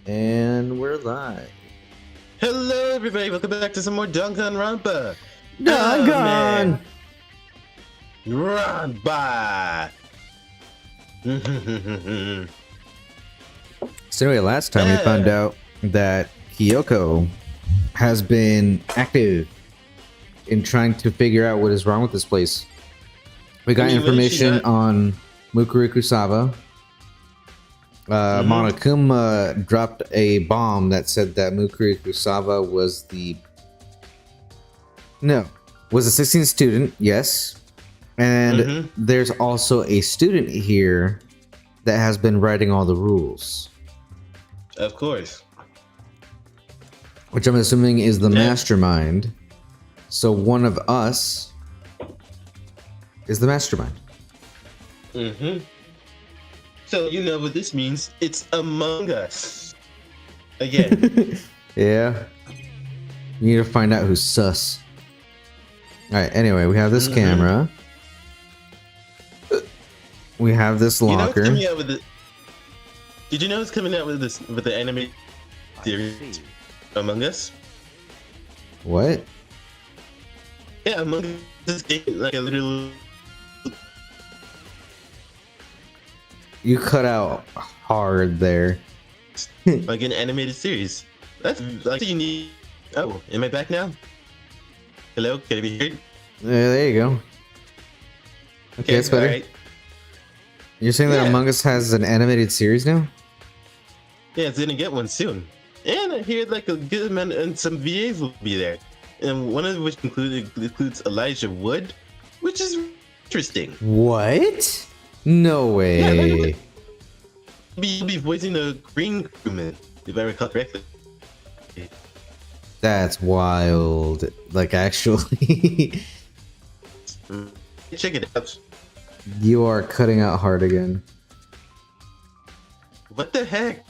And we're live. Hello, everybody. Welcome back to some more Danganronpa. Dangan! Ranpa. So anyway, last time we found out that Kyoko has been active in trying to figure out what is wrong with this place. We got information on Mukuro Ikusaba. Monokuma dropped a bomb that said that Mukuro Ikusaba was a 16th student, yes. And there's also a student here that has been writing all the rules. Of course. Which I'm assuming is the mastermind. So one of us is the mastermind. So you know what this means. It's Among Us. Again. Yeah. You need to find out who's sus. Alright, anyway, we have this camera. We have this locker. Did you know it's coming out with the anime series Among Us? What? Yeah, Among Us is like a little. You cut out hard there. Like an animated series. That's like you need. Oh, am I back now? Hello, can I be heard? Yeah, there you go. Okay, that's better. Right. You're saying that Among Us has an animated series now? Yeah, it's gonna get one soon. And I hear like a good amount, and some VAs will be there. And one of which includes Elijah Wood, which is interesting. What? No way. You'll be voicing the Green Crewman, if I recall correctly. That's wild. Like, actually. Check it out. You are cutting out hard again. What the heck?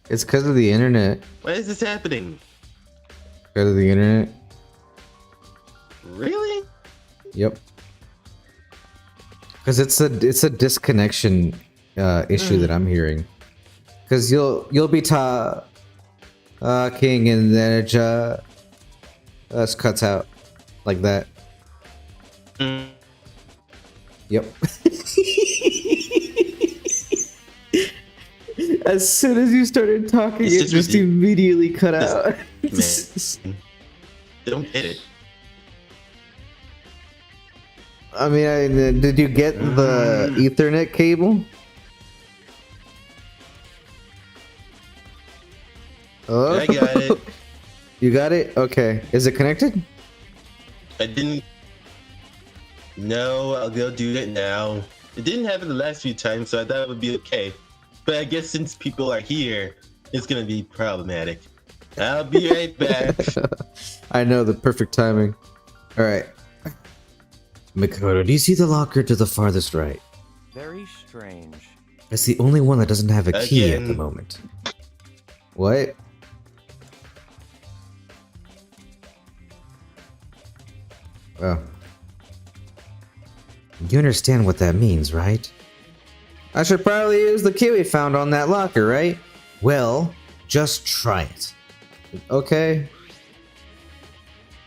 It's because of the internet. Why is this happening? Because of the internet? Really? Yep. Because it's a disconnection issue that I'm hearing. Because you'll be king and then it just cuts out like that. Yep. As soon as you started talking, it just immediately cut out. Man. Don't get it. I mean, did you get the Ethernet cable? Oh, I got it. You got it? Okay. Is it connected? I didn't. No, I'll go do it now. It didn't happen the last few times, so I thought it would be okay. But I guess since people are here, it's gonna be problematic. I'll be right back. I know, the perfect timing. Alright. Mukuro, do you see the locker to the farthest right? Very strange. It's the only one that doesn't have a key at the moment. What? Oh. You understand what that means, right? I should probably use the key we found on that locker, right? Well, just try it. Okay.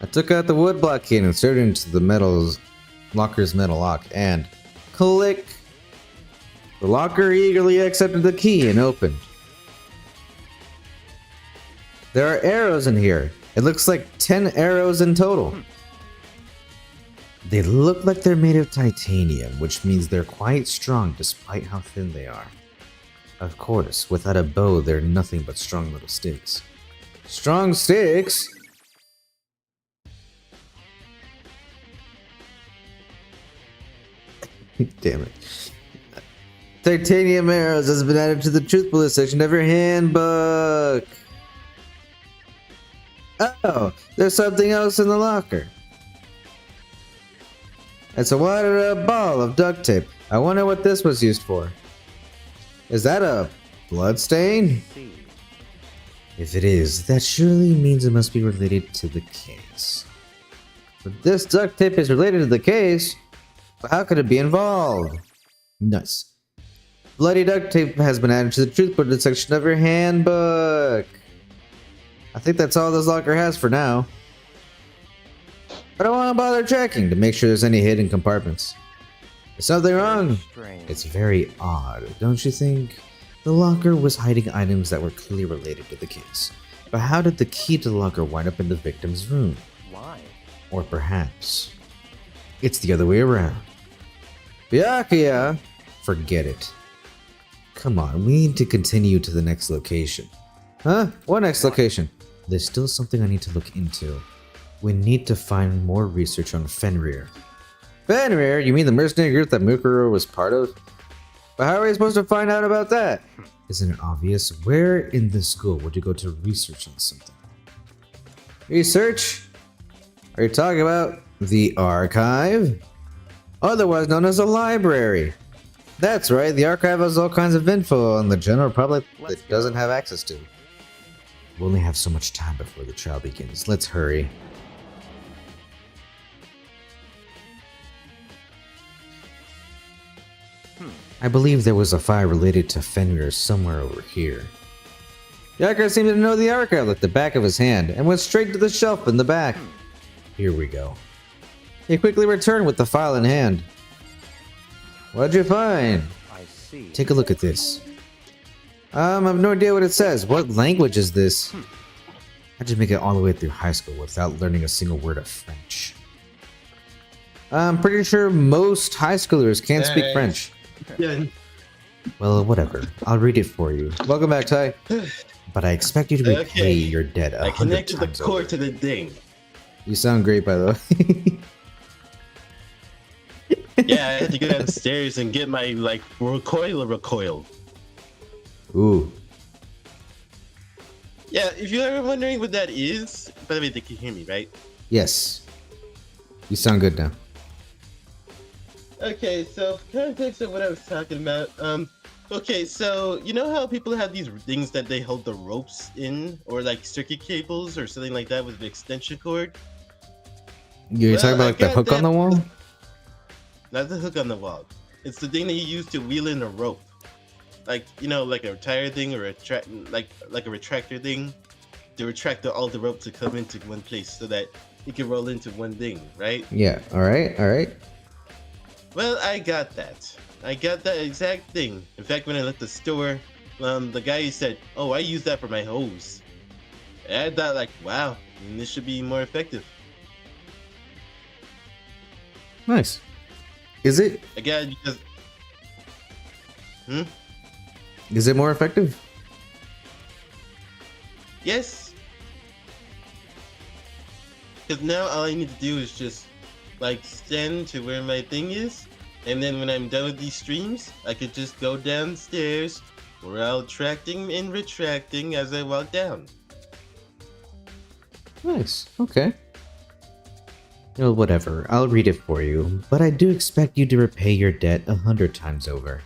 I took out the wood block key and inserted it into the locker's metal lock, and click. The locker eagerly accepted the key and opened. There are arrows in here. It looks like 10 arrows in total. They look like they're made of titanium, which means they're quite strong despite how thin they are. Of course, without a bow, they're nothing but strong little sticks. Strong sticks? Damn it. Titanium arrows has been added to the truth bullet section of your handbook. Oh, there's something else in the locker. It's a wadded up ball of duct tape. I wonder what this was used for. Is that a blood stain? If it is, that surely means it must be related to the case. But this duct tape is related to the case, but how could it be involved? Nice. Bloody duct tape has been added to the truth bullet section of your handbook. I think that's all this locker has for now. I don't want to bother checking to make sure there's any hidden compartments. There's something wrong. Strange. It's very odd, don't you think? The locker was hiding items that were clearly related to the case. But how did the key to the locker wind up in the victim's room? Why? Or perhaps it's the other way around. Byakuya, forget it. Come on, we need to continue to the next location. Huh? What next location? There's still something I need to look into. We need to find more research on Fenrir. Fenrir? You mean the mercenary group that Mukuro was part of? But how are we supposed to find out about that? Isn't it obvious? Where in the school would you go to research on something? Research? Are you talking about the archive? Otherwise known as a library. That's right, the archive has all kinds of info on the general public that doesn't have access to. We only have so much time before the trial begins. Let's hurry. I believe there was a fire related to Fenrir somewhere over here. Yakuza seemed to know the archive like the back of his hand and went straight to the shelf in the back. Here we go. He quickly returned with the file in hand. What'd you find? I see. Take a look at this. I have no idea what it says. What language is this? I just make it all the way through high school without learning a single word of French. I'm pretty sure most high schoolers can't speak French. Yeah. Well, whatever. I'll read it for you. Welcome back, Ty. But I expect you to repay Okay. your debt I 100 connected the times cord over. to the thing. You sound great, by the way. Yeah, I had to go downstairs and get my like recoil. Ooh. Yeah, if you're ever wondering what that is, by the way, they can hear me, right? Yes. You sound good now. Okay, so context of what I was talking about. Okay, so you know how people have these things that they hold the ropes in, or like circuit cables or something like that with an extension cord? You're Well, talking about I like the got hook on that- the wall? Not the hook on the wall. It's the thing that you use to wheel in a rope, like you know, like a tire thing or a like a retractor thing, to retract all the rope to come into one place so that it can roll into one thing, right? Yeah. All right. All right. Well, I got that. I got that exact thing. In fact, when I left the store, the guy said, "Oh, I use that for my hose." And I thought, like, wow, this should be more effective. Nice. Is it? Again, because Is it more effective? yes, because now all I need to do is just like stand to where my thing is, and then when I'm done with these streams, I could just go downstairs while tracting and retracting as I walk down. Nice. Okay. Well, whatever. I'll read it for you. But I do expect you to repay your debt 100 times over.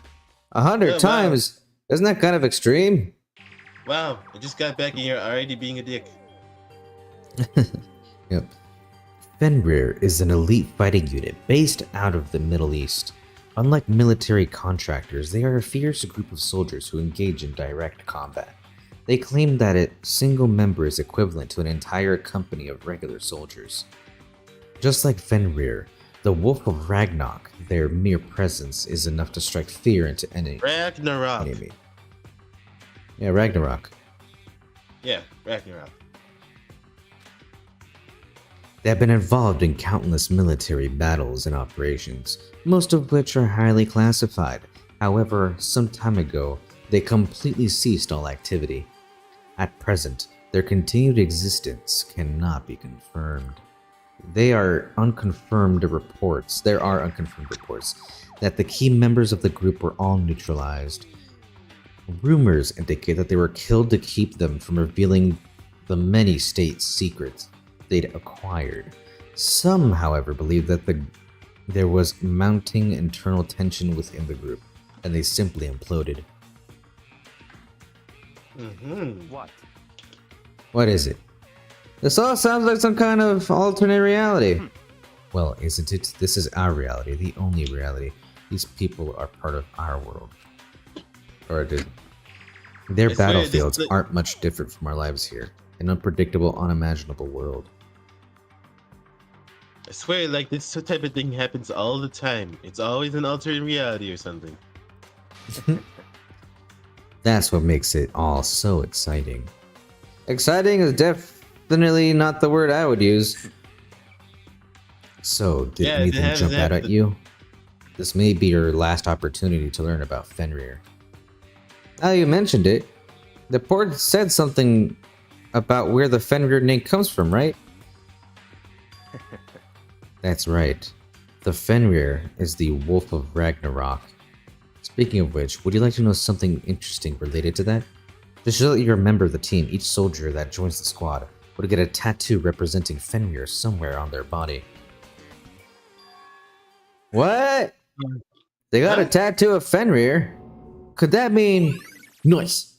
100 Oh, wow. times? Isn't that kind of extreme? Wow, I just got back and you're already being a dick. Yep. Fenrir is an elite fighting unit based out of the Middle East. Unlike military contractors, they are a fierce group of soldiers who engage in direct combat. They claim that a single member is equivalent to an entire company of regular soldiers. Just like Fenrir, the Wolf of Ragnarok, their mere presence is enough to strike fear into any Ragnarok. enemy. Yeah, Ragnarok. Yeah, Ragnarok. They have been involved in countless military battles and operations, most of which are highly classified. However, some time ago, they completely ceased all activity. At present, their continued existence cannot be confirmed. There are unconfirmed reports that the key members of the group were all neutralized. Rumors indicate that they were killed to keep them from revealing the many state secrets they'd acquired. Some, however, believe that there was mounting internal tension within the group, and they simply imploded. What? What is it? This all sounds like some kind of alternate reality. Well, isn't it? This is our reality, the only reality. These people are part of our world. Or did their I swear, battlefields this- aren't much different from our lives here. An unpredictable, unimaginable world. I swear, like this type of thing happens all the time. It's always an alternate reality or something. That's what makes it all so exciting. Exciting is definitely not the word I would use. So, did Yeah, anything they jump out have at the- you? This may be your last opportunity to learn about Fenrir. Now you mentioned it, the port said something about where the Fenrir name comes from, right? That's right. The Fenrir is the Wolf of Ragnarok. Speaking of which, would you like to know something interesting related to that? Just so that you remember the team, each soldier that joins the squad would get a tattoo representing Fenrir somewhere on their body. What? They got a Huh? tattoo of Fenrir? Could that mean noise?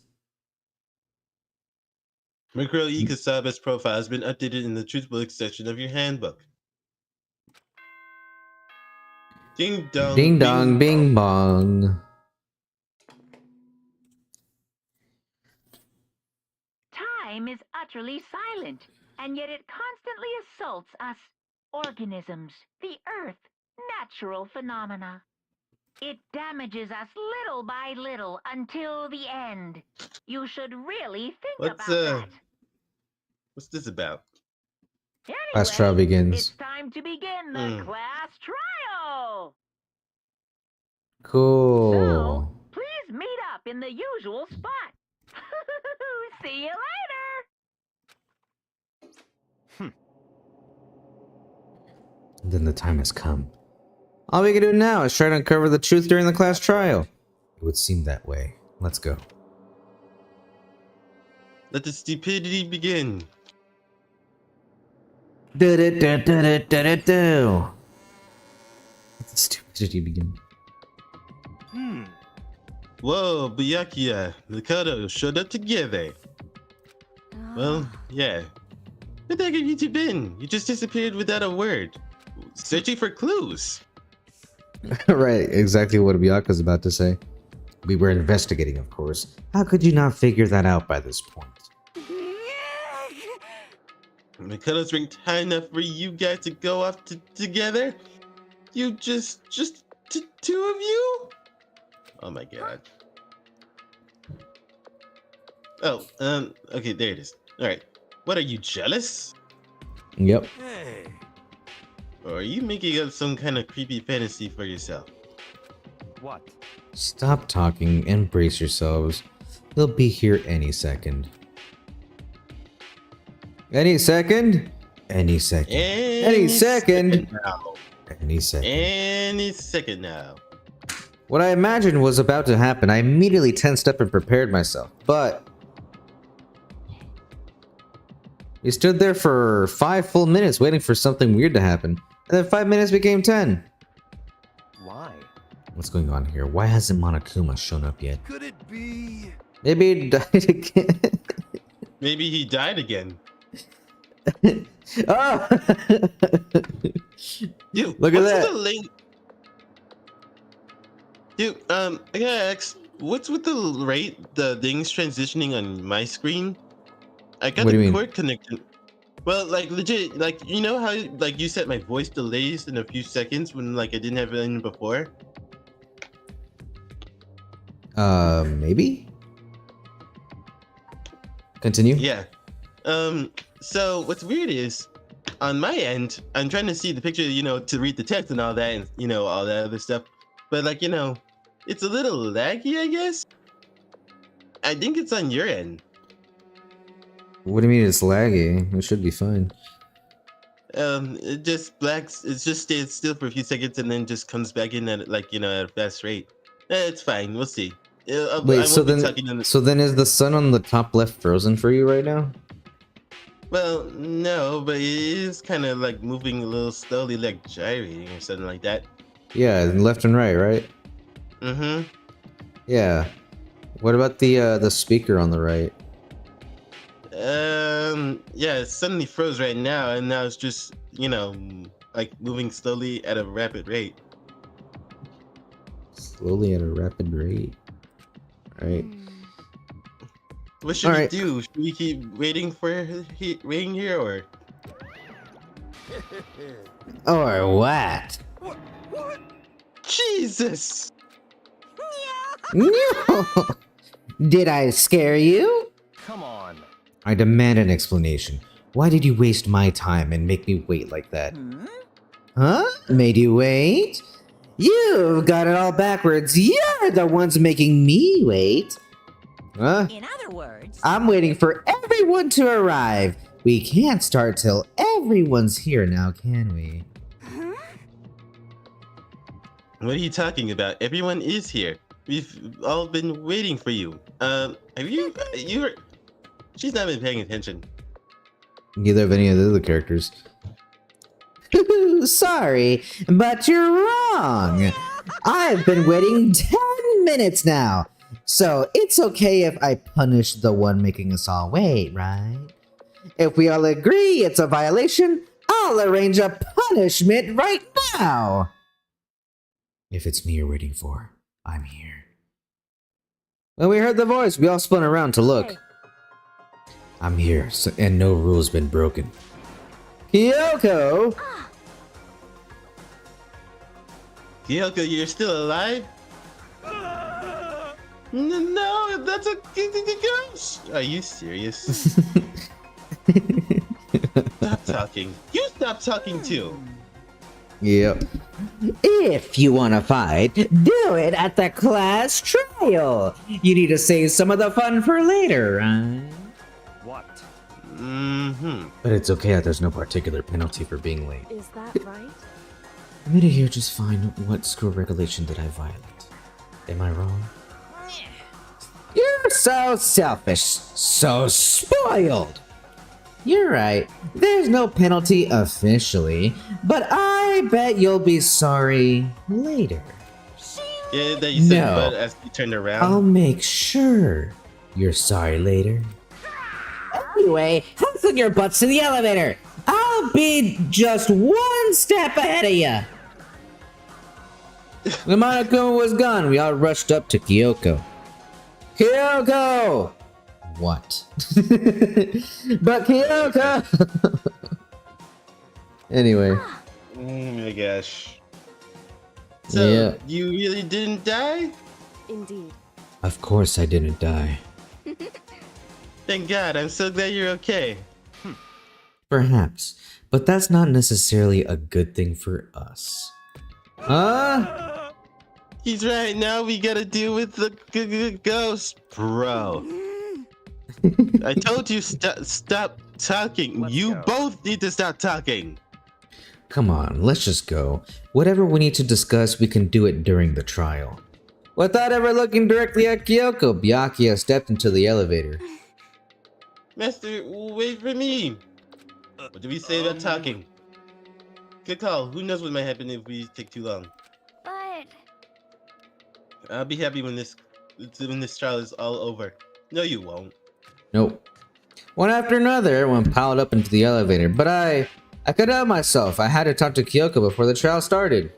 Mukuro Ikusaba's profile has been updated in the truth book section of your handbook. Ding dong, Ding dong, bing bong. Time is utterly silent, and yet it constantly assaults us, organisms, the earth, natural phenomena. It damages us little by little until the end. You should really think What's about that. what's this about? Class trial Anyway, begins. it's time to begin the Hmm. class trial. So, Cool. please meet up in the usual spot. See you later. Then the time has come. All we can do now is try to uncover the truth during the class trial. It would seem that way. Let's go. Let the stupidity begin. Do do do do do do do do. Let the stupidity begin. Whoa, Byakuya, Mikado showed up together. Well, yeah. Where the heck have you two been? You just disappeared without a word. Searching for clues. Right, exactly what Byakuya's about to say. We were investigating, of course. How could you not figure that out by this point? Mikado's ranked high enough for you guys to go off together? You just two of you? Oh my god. Oh, okay, there it is. Alright. What are you, jealous? Yep. Or are you making up some kind of creepy fantasy for yourself? What? Stop talking and brace yourselves. They'll be here any second. Any second? Any second. Any second? now. Any second. Any second now. What I imagined was about to happen, I immediately tensed up and prepared myself. But we stood there for 5 full minutes waiting for something weird to happen. And then 5 minutes became 10. Why? What's going on here? Why hasn't Monokuma shown up yet? Could it be? Maybe he died again. Maybe he died again. Oh! Dude, Look at what's that. with the link? Dude, I gotta ask, what's with the things transitioning on my screen? I got What do you the mean? cord connected. Well, like legit, like you know how like you said my voice delays in a few seconds when like I didn't have it in before. Maybe? Continue? Yeah. So what's weird is, on my end, I'm trying to see the picture, you know, to read the text and all that, and you know all that other stuff. But like you know, it's a little laggy, I guess. I think it's on your end. What do you mean it's laggy? It should be fine. It just it just stays still for a few seconds and then just comes back in at like you know at a fast rate. It's fine. We'll see. I Wait, won't so be then, talking in the- so then is the sun on the top left frozen for you right now? Well, no, but it is kind of like moving a little slowly, like gyrating or something like that. Yeah, left and right, right? Mm-hmm. Yeah. What about the speaker on the right? Yeah, it suddenly froze right now, and now it's just, you know, like moving slowly at a rapid rate. Slowly at a rapid rate. Right. What should we Alright. do? Should we keep waiting waiting here, or? Or what? Jesus! No! Did I scare you? Come on. I demand an explanation. Why did you waste my time and make me wait like that? Huh? Made you wait? You've got it all backwards. You're the ones making me wait. Huh? In other words, I'm waiting for everyone to arrive. We can't start till everyone's here now, can we? What are you talking about? Everyone is here. We've all been waiting for you. Have you? She's not been paying attention. Neither of any of the other characters. Sorry, but you're wrong. I've been waiting 10 minutes now. So it's okay if I punish the one making us all wait, right? If we all agree it's a violation, I'll arrange a punishment right now. If it's me you're waiting for, I'm here. When we heard the voice, we all spun around to look. Hey. I'm here, and no rule's been broken. Kyoko! Kyoko, you're still alive? No, that's a ghost! Are you serious? Stop talking. You stop talking too. Yep. If you want to fight, do it at the class trial. You need to save some of the fun for later, right? What? Mm-hmm. But it's okay that there's no particular penalty for being late. is that right? I made it here just fine. What school regulation did I violate? Am I wrong? You're so selfish, so spoiled. You're right. There's no penalty officially, but I bet you'll be sorry later. Yeah, that you said, No. but as you turned around. I'll make sure you're sorry later. Anyway, hustle your butts to the elevator. I'll be just one step ahead of you. When Monokuma was gone, we all rushed up to Kyoko. Kyoko! What? But Kyoko! Anyway. Oh my gosh. So, Yeah. you really didn't die? Indeed. Of course I didn't die. Thank God, I'm so glad you're okay. Perhaps. But that's not necessarily a good thing for us. Huh? He's right, now we gotta deal with the ghost. Bro. I told you stop talking. Let's You go. both need to stop talking. Come on, let's just go. Whatever we need to discuss, we can do it during the trial. Without ever looking directly at Kyoko, Byakuya stepped into the elevator. Master, wait for me. What did we say about talking? Good call. Who knows what might happen if we take too long. But I'll be happy when this trial is all over. No, you won't. Nope. One after another, everyone piled up into the elevator, but I couldn't help myself. I had to talk to Kyoko before the trial started.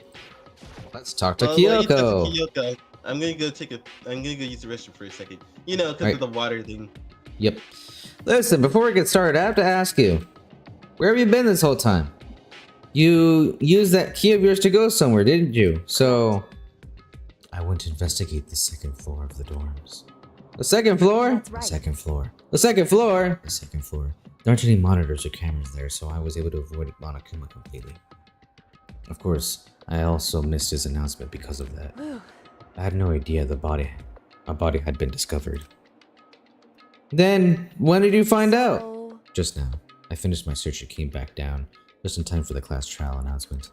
Let's talk to Well, while you talk Kyoko. to Kyoko, I'm gonna go use the restroom for a second. You know, because Right. of the water thing. Yep. Listen, before we get started, I have to ask you, where have you been this whole time? You used that key of yours to go somewhere, didn't you? So, I went to investigate the second floor of the dorms. The second floor? That's right. The second floor. The second floor? The second floor. There aren't any monitors or cameras there, so I was able to avoid Monokuma completely. Of course, I also missed his announcement because of that. I had no idea my body had been discovered. Then, when did you find out? so Just now. I finished my search and came back down, just in time for the class trial announcement.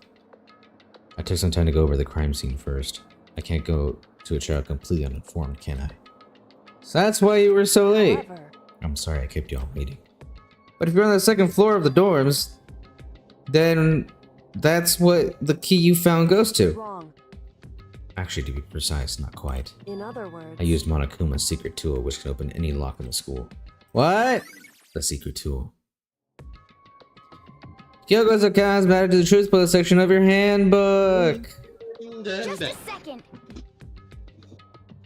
I took some time to go over the crime scene first. I can't go to a trial completely uninformed, can I? So that's why you were so late. however, I'm sorry I kept you all waiting. But if you're on the second floor of the dorms, then that's what the key you found goes to. wrong. Actually, to be precise, not quite. In other words, I used Monokuma's secret tool, which can open any lock in the school. What? The secret tool. Kyoko's account has mattered to the truth post section of your handbook. just a second.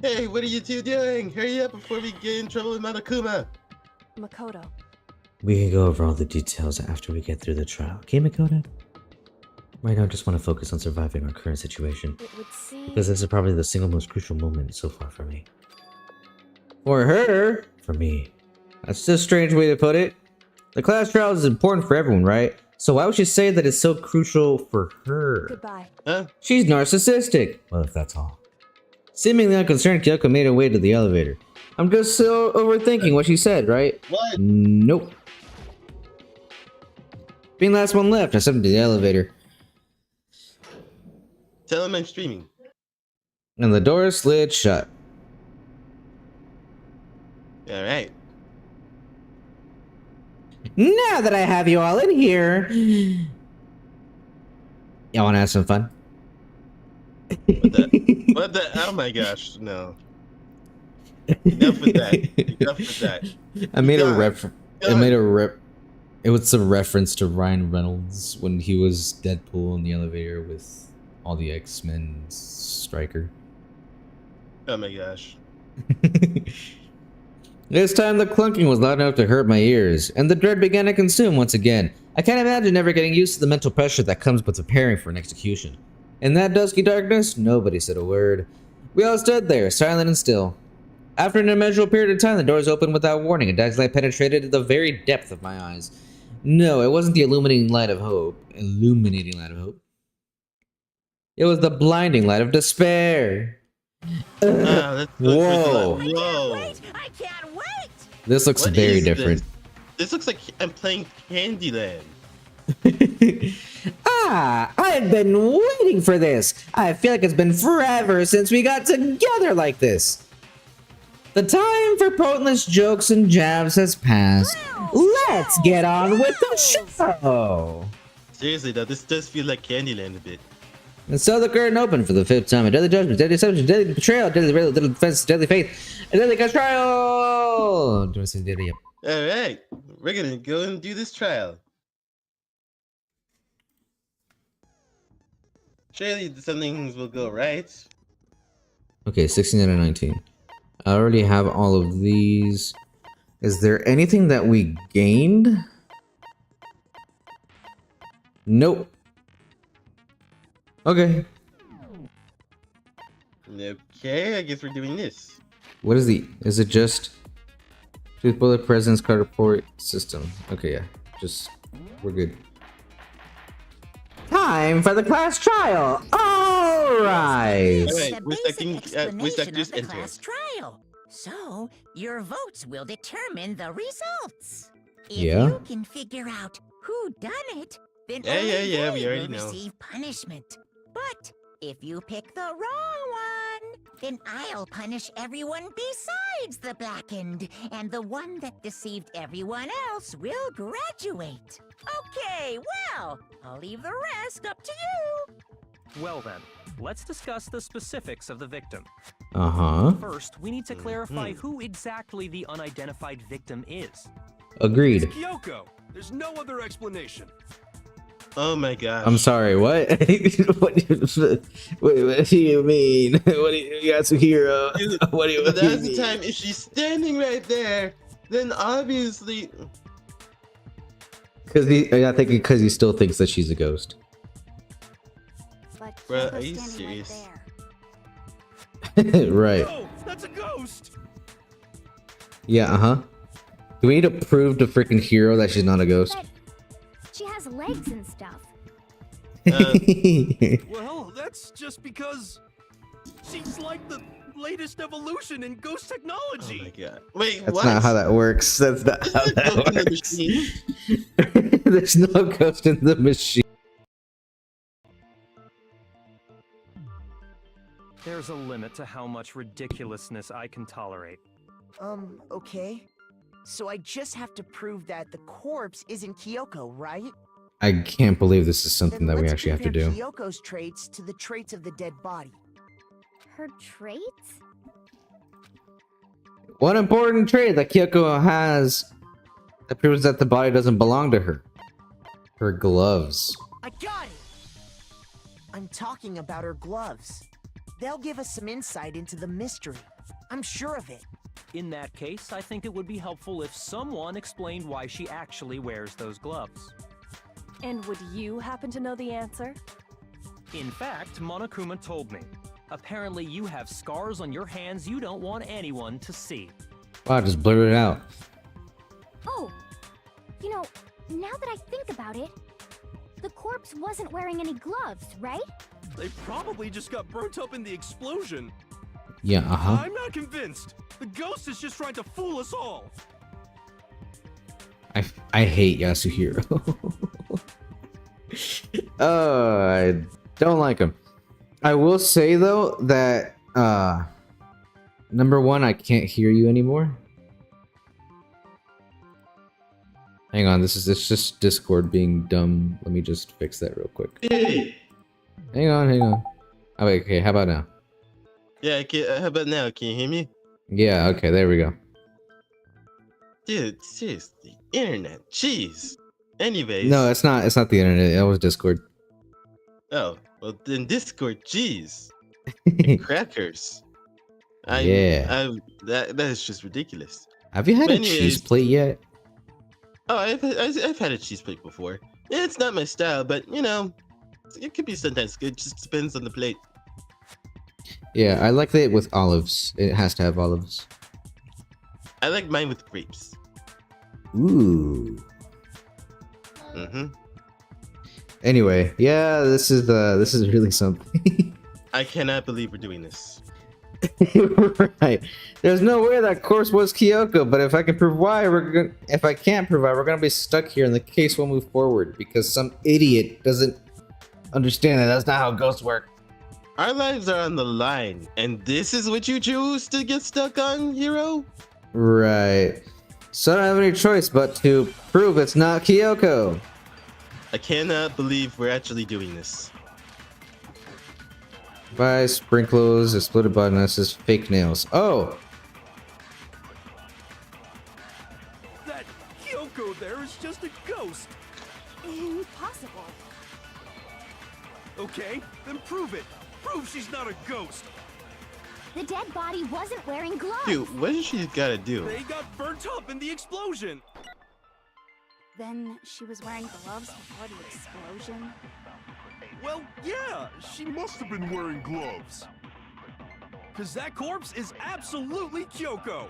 Hey, what are you two doing? Hurry up before we get in trouble with Monokuma. Makoto. We can go over all the details after we get through the trial. Okay, Makoto? Right now, I just want to focus on surviving our current situation. It would seem. Because this is probably the single most crucial moment so far for me. For her? For me. That's just a strange way to put it. The class trial is important for everyone, right? So why would she say that it's so crucial for her? Goodbye. Huh? She's narcissistic. Well, if that's all. Seemingly unconcerned, Kyoko made her way to the elevator. I'm just so overthinking what she said, right? What? Nope. Being the last one left, I stepped into the elevator. Tell him I'm streaming. And the door slid shut. Alright. Now that I have you all in here, y'all want to have some fun? What the? Oh my gosh, no. Enough with that. Enough with that. I made a God. reference. I made a rep. It was a reference to Ryan Reynolds when he was Deadpool in the elevator with all the X-Men Stryker. Oh my gosh. This time the clunking was loud enough to hurt my ears, and the dread began to consume once again. I can't imagine ever getting used to the mental pressure that comes with preparing for an execution. In that dusky darkness, nobody said a word. We all stood there, silent and still. After an immeasurable period of time, the doors opened without warning, and dazzling light penetrated to the very depth of my eyes. No, it wasn't the illuminating light of hope. It was the blinding light of despair. Let's go Whoa. through the Whoa. I can't wait! This looks What very is different. This looks like I'm playing Candyland. I've been waiting for this. I feel like it's been forever since we got together like this. The time for pointless jokes and jabs has passed. Let's get on with the show. Seriously though, this does feel like Candyland a bit. And so the curtain opened for the 5th time. A deadly judgment, deadly deception, deadly betrayal, deadly little defense, deadly faith, a deadly trial. Do I say deadly? Alright, we're gonna go and do this trial. Surely some things will go right. Okay, 16 out of 19. I already have all of these. Is there anything that we gained? Nope. Okay. Okay, I guess we're doing this. What is the... Is it just... Truth bullet presence card report system. Okay, yeah. Just... We're good. Time for the class trial! All right! Alright, The which basic actors explanation of the enter? class trial. So, your votes will determine the results. If Yeah. you can figure out who done it, then Yeah, only yeah, we they already will know. receive punishment. But if you pick the wrong one, then I'll punish everyone besides the blackened, and the one that deceived everyone else will graduate. Okay, well, I'll leave the rest up to you. Well then, let's discuss the specifics of the victim. Uh-huh. First, we need to clarify who exactly the unidentified victim is. Agreed. Kyoko. There's no other explanation. Oh my gosh. I'm sorry, what? what do you mean? What do you got some hero? What do you But that's mean? the time, if she's standing right there, then obviously... I think because he still thinks that she's a ghost. But Bruh, Kyoko's are you standing right serious? there. Right. No, that's a ghost. Yeah, uh-huh. Do we need to prove to freaking Hero that she's not a ghost? But she has legs and stuff. Well, that's just because she's like the latest evolution in ghost Oh technology. my god. Wait, That's what? not how that works. That's not Is how there a ghost in the that works. machine? There's no ghost in the machine. There's a limit to how much ridiculousness I can tolerate. Okay. So I just have to prove that the corpse isn't Kyoko, right? I can't believe this is something Then that we let's actually have to compare do. Kyoko's traits to the traits of the dead body. Her traits? One important trait that Kyoko has that proves that the body doesn't belong to her. Her gloves. I got it! I'm talking about her gloves. They'll give us some insight into the mystery. I'm sure of it. In that case, I think it would be helpful if someone explained why she actually wears those gloves. And would you happen to know the answer? In fact, Monokuma told me. Apparently you have scars on your hands you don't want anyone to see. Wow, just blur it out. Oh, you know, now that I think about it, the corpse wasn't wearing any gloves, right? They probably just got burnt up in the explosion. Yeah, uh-huh. I'm not convinced. The ghost is just trying to fool us all. I hate Yasuhiro. Oh, I don't like him. I will say though that number one, I can't hear you anymore. Hang on, it's just Discord being dumb. Let me just fix that real quick. Hey. Hang on. Oh wait, okay, how about now? Yeah, how about now? Can you hear me? Yeah, okay, there we go. Dude, seriously, internet, jeez. Anyways. No, it's not the internet, that was Discord. Oh, well then Discord, jeez. Crackers. That is just ridiculous. Have you had But a anyways- cheese plate yet? Oh, I've had a cheese plate before. Yeah, it's not my style, but you know, it could be sometimes good. Just depends on the plate. Yeah, I like it with olives. It has to have olives. I like mine with grapes. Ooh. Mm-hmm. Anyway, yeah, this is really something. I cannot believe we're doing this. Right. There's no way that course was Kyoko, but if I can prove why, if I can't prove why, we're gonna be stuck here and the case will move forward because some idiot doesn't understand that that's not how ghosts work. Our lives are on the line, and this is what you choose to get stuck on, hero? Right. So I don't have any choice but to prove it's not Kyoko. I cannot believe we're actually doing this. By sprinkles, exploded bottomnesses, fake nails. Oh! That Kyoko there is just a ghost. Impossible. Okay, then prove it. Prove she's not a ghost. The dead body wasn't wearing gloves. Dude, what does she gotta do? They got burnt up in the explosion. Then she was wearing gloves before the explosion. Well, yeah, she must have been wearing gloves. Cause that corpse is absolutely Kyoko.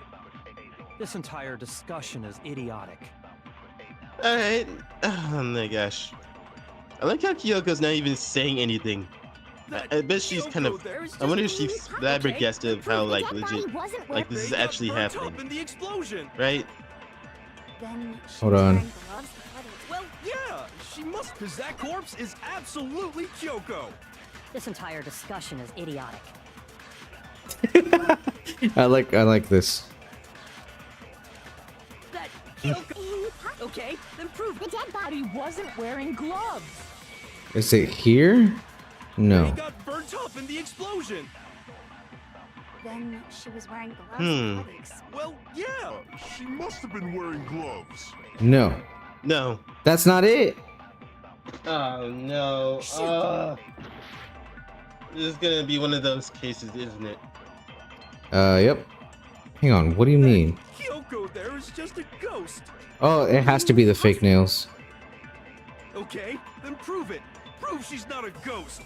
This entire discussion is idiotic. Alright. Oh my gosh. I like how Kyoko's not even saying anything. I bet she's kind of. I wonder if she's flabbergasted of how like legit, like this is actually happening, In the explosion. right? Then she Hold was on. wearing gloves before the Well, yeah, she must. Cause that corpse is absolutely Kyoko. This entire discussion is idiotic. I like this. That Kyoko. Okay, then prove The dead body wasn't wearing gloves. Is it here? No. They got burnt up in the explosion. Then she was wearing gloves Hmm. before the explosion. Well, yeah, she must have been wearing gloves. No. No. That's not it. Oh no. This is gonna be one of those cases, isn't it? Yep. Hang on, what do you mean? Kyoko there is just a ghost. Oh, it has to be the fake nails. Okay, then prove it. Prove she's not a ghost.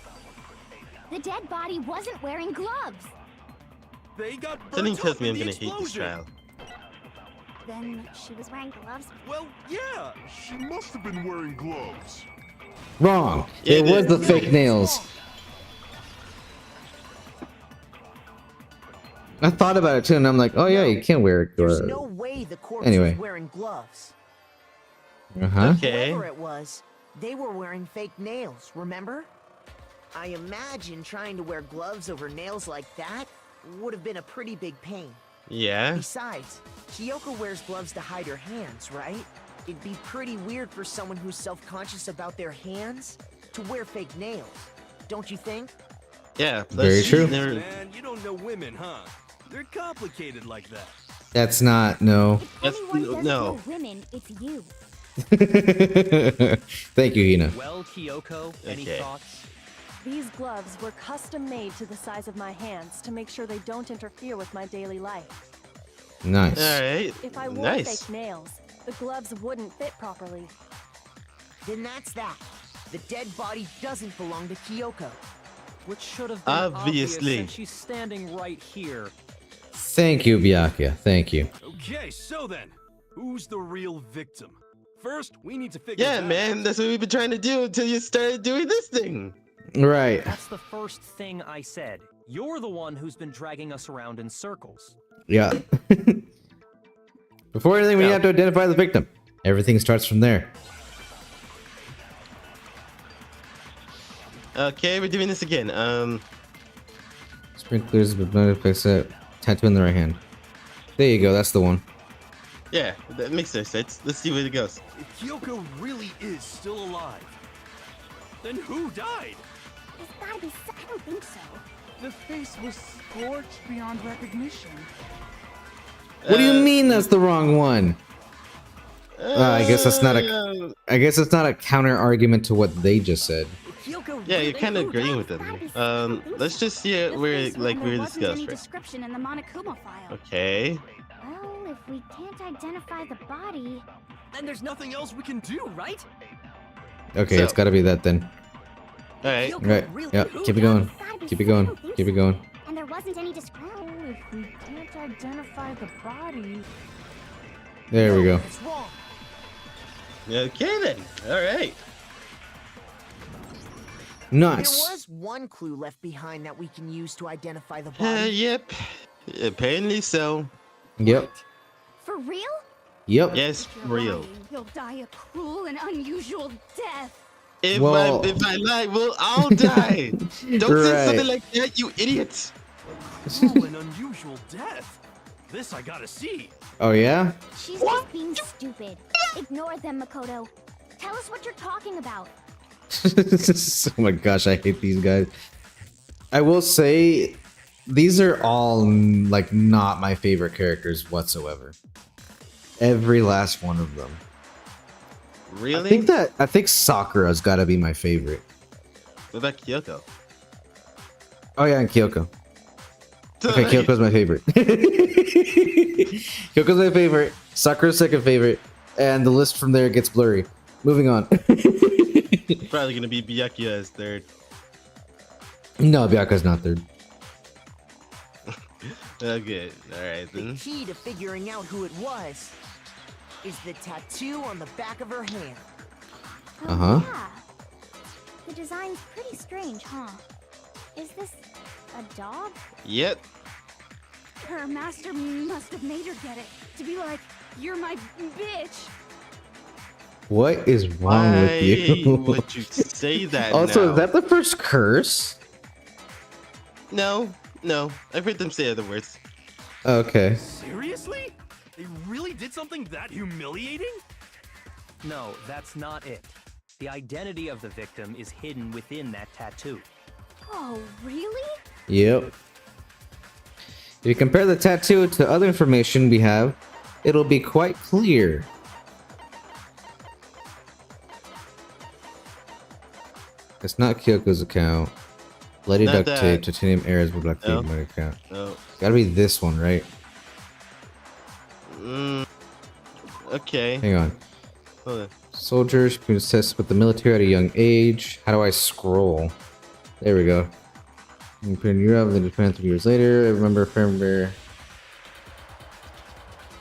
The dead body wasn't wearing gloves. They got burnt Something tells up me in I'm the gonna hate this explosion. trial. Then she was wearing gloves. Well, yeah, she must have been wearing gloves. Wrong. Yeah, It it was is. the fake nails. I thought about it too, and I'm like, oh yeah, you can't wear There's it. no way the corpse Anyway. was wearing gloves. Uh-huh. Okay. Whoever it was, they were wearing fake nails, remember? I imagine trying to wear gloves over nails like that would have been a pretty big pain. Yeah. Besides, Kyoko wears gloves to hide her hands, right? It'd be pretty weird for someone who's self-conscious about their hands to wear fake nails, don't you think? Yeah. Plus Very she's true. never- Man, you don't know women, huh? They're complicated like that. That's not, no. If That's- anyone doesn't no. know women, it's you. Thank you, Hina. Well, Kyoko, any Okay. thoughts? These gloves were custom made to the size of my hands to make sure they don't interfere with my daily life. Nice. Alright. If I wore Nice. fake nails, the gloves wouldn't fit properly. Then that's that. The dead body doesn't belong to Kyoko. Which should have been Obviously. obvious since she's standing right here. Thank you, Byakuya. Thank you. Okay, so then, who's the real victim? First, we need to figure Yeah, that man, out. that's what we've been trying to do until you started doing this thing. Right. That's the first thing I said. You're the one who's been dragging us around in circles. Yeah. Before anything, we have to identify the victim. Everything starts from there. Okay, we're doing this again. Sprinklers, place it. Tattoo in the right hand. There you go. That's the one. Yeah, that makes no sense. Let's see where it goes. If Kyoko really is still alive, then who died? There's gotta be I don't think so. The face was scorched beyond recognition. What do you mean that's the wrong one? I guess that's not a. I guess it's not a counter argument to what they just said. Kyoko Yeah, you're really kind of who agreeing died? with them. Let's just see it where like we discussed. Right? description in the Monokuma file. Okay. Well, if we can't identify the body, Then there's nothing else we can do, right? Okay, So- it's got to be that then. All right. Kyoko Right. really Yeah. who Keep it died? going. Keep it going. Keep it going. and there wasn't any description. Well, if we can't identify the body, There we go. That's wrong. Okay then. All right. Nice. There was one clue left behind that we can use to identify the body. Yep. Apparently so. Yep. For real? Yep. Yes, If you're real. lying, you'll die a cruel and unusual death. If Well- if I lie, we'll all die. Don't say Right. something like that, you idiot. Cruel and unusual death. This I gotta see. Oh yeah. She's just being stupid. Ignore them, Makoto. Tell us what you're talking about. Oh my gosh, I hate these guys. I will say, these are all like not my favorite characters whatsoever. Every last one of them. Really? I think Sakura's got to be my favorite. What about Kyoko? Oh yeah, and Kyoko. Okay, Kyoko's my favorite. Kyoko's my favorite. Sakura's second favorite, and the list from there gets blurry. Moving on. Probably gonna be Byakuya as third. No, Byakuya's not third. Okay, alright The then. key to figuring out who it was is the tattoo on the back of her hand. Uh-huh. Yeah. The design's pretty strange, huh? Is this a dog? Yep. Her master must have made her get it. To be like, you're my bitch. What is wrong Why with you? would you say that Also, now? is that the first curse? No, I've heard them say other words. Okay. Seriously? They really did something that humiliating? No, that's not it. The identity of the victim is hidden within that tattoo. Oh, really? Yep. If you compare the tattoo to other information we have, it'll be quite clear. It's not Kyoko's account. Bloody Not duct that. tape, titanium arrows with black No. tape, my account. No. Gotta be this one, right? Okay. Hang on. Hold on. Soldiers possessed with the military at a young age. How do I scroll? There we go. You put in Europe, then Japan 3 years later. I remember firmware.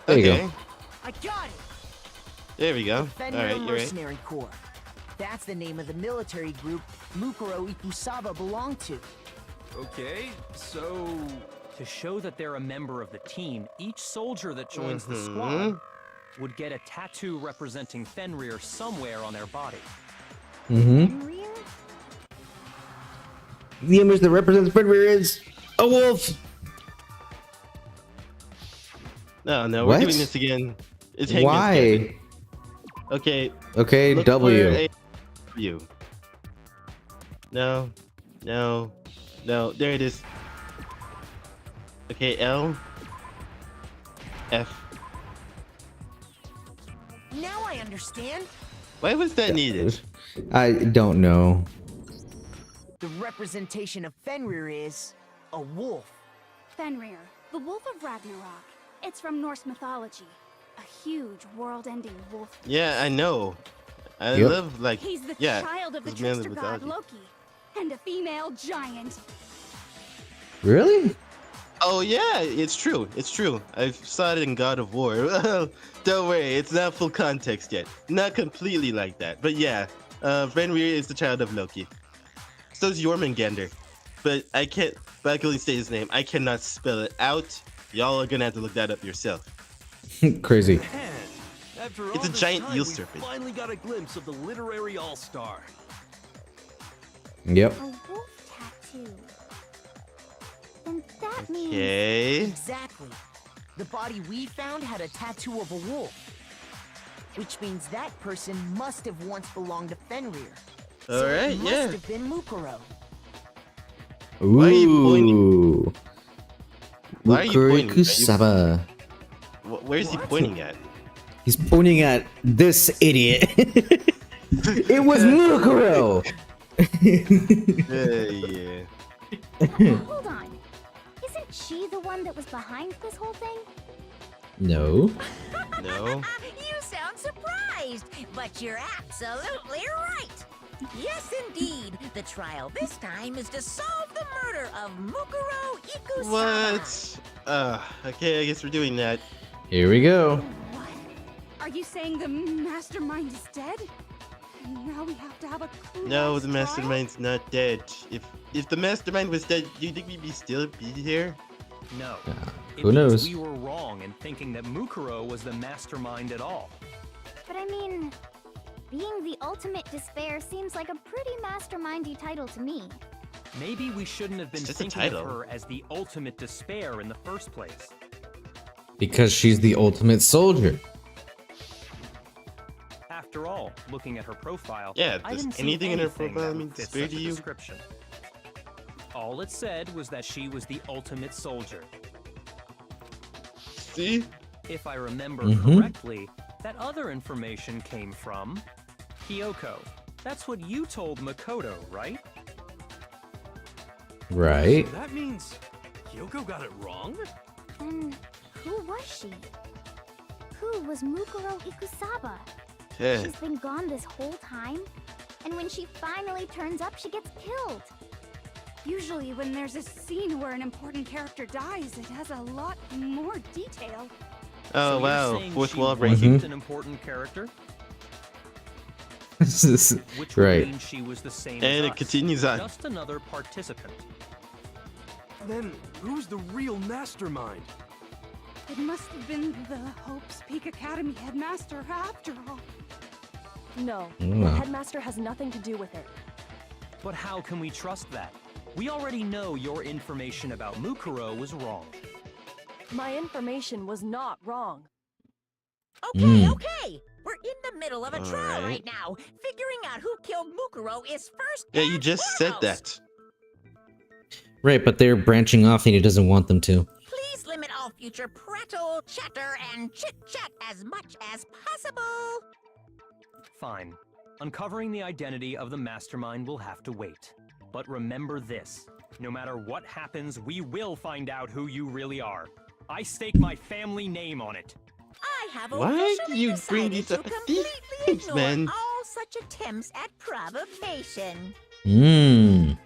There you Okay. go. I got it! There we go. Fender Alright, you're right. Mercenary Corps. That's the name of the military group Mukuro Ikusaba belonged to. Okay, so To show that they're a member of the team, each soldier that joins the Mhm. squad would get a tattoo representing Fenrir somewhere on their body. Mm-hmm. Fenrir? The image that represents Fenrir is a wolf. No, we're What? doing this again. It's Hangman's Why? Cabin. Okay. Okay, look W. for a W. No. There it is. Okay, L. F. Now I understand. Why was that needed? I don't know. The representation of Fenrir is a wolf. Fenrir, the wolf of Ragnarok. It's from Norse mythology. A huge world-ending wolf. Yeah, I know. I Yep. love like He's the yeah. child of the it's man trickster god mythology. Loki. And a female giant. Really? Oh yeah, it's true. It's true. I saw it in God of War. Don't worry, it's not full context yet. Not completely like that, but yeah. Fenrir is the child of Loki. So is Jormungandr, but I can't. But I can only say his name. I cannot spell it out. Y'all are gonna have to look that up yourself. Crazy. Man, after all It's a this giant time, eel we serpent. finally got a glimpse of the literary all-star. Yep. A wolf tattoo. Then that means... Okay. Exactly. The body we found had a tattoo of a wolf. Which means that person must have once belonged to Fenrir. So All right, it must yeah. have been Mukuro. Why are you pointing? Ooh. Why are you Mukuro pointing? Are you- Ikusaba. Where's he pointing at? He's pointing at this idiot. It was Mukuro. Yeah. Hold on. Isn't she the one that was behind this whole thing? No. No. You sound surprised, but you're absolutely right. Yes, indeed. The trial this time is to solve the murder of Mukuro Ikusaba. What? Okay, I guess we're doing that. Here we go. What? Are you saying the mastermind is dead? And now we have to have a clue. No, the mastermind's not dead. If the mastermind was dead, do you think we'd still be here? No. It who means knows? We were wrong in thinking that Mukuro was the mastermind at all. But I mean, being the ultimate despair seems like a pretty mastermindy title to me. Maybe we shouldn't have been It's just a thinking of title. her as the ultimate despair in the first place. Because she's the ultimate soldier. After all, looking at her profile, Yeah, I does didn't see anything in her anything profile that mean would fit despair such to a you? description. All it said was that she was the ultimate soldier. See? If I remember Mhm. correctly, that other information came from Kyoko. That's what you told Makoto, right? Right. So that means Kyoko got it wrong? Then who was she? Who was Mukuro Ikusaba? Yeah. She's been gone this whole time, and when she finally turns up, she gets killed. Usually when there's a scene where an important character dies, it has a lot more detail. Oh So you're wow, saying fourth she wall wasn't breaking. an important character, This is which would right. mean she was the same And as it us, continues on. just another participant. Then who's the real mastermind? It must have been the Hope's Peak Academy headmaster after all. No, the Mm. headmaster has nothing to do with it. But how can we trust that? We already know your information about Mukuro was wrong. My information was not wrong. Okay, Mm. okay. We're in the middle of a trial Alright. right now. Figuring out who killed Mukuro is first. Yeah, you and just said foremost. that. Right, but they're branching off and he doesn't want them to. Please limit all future prattle, chatter, and chit-chat as much as possible. Fine. Uncovering the identity of the mastermind will have to wait. But remember this. No matter what happens, we will find out who you really are. I stake my family name on it. I have Why officially do you bring decided these to up? completely Thanks, ignore man. all such attempts at provocation. Mmm.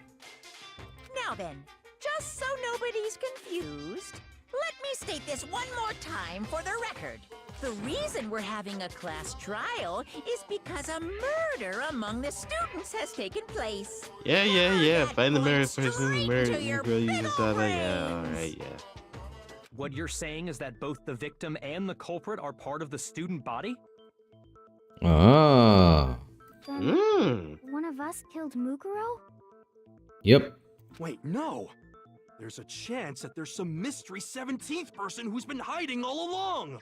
Now then, just so nobody's confused, let me state this one more time for the record. The reason we're having a class trial is because a murder among the students has taken place. Yeah. That Find the murder points person, straight murder, to your girl, you middle just saw that. Yeah, brains. alright, yeah. What you're saying is that both the victim and the culprit are part of the student body? Ah. Then Mmm. one of us killed Mukuro? Yep. Wait, no! There's a chance that there's some mystery 17th person who's been hiding all along!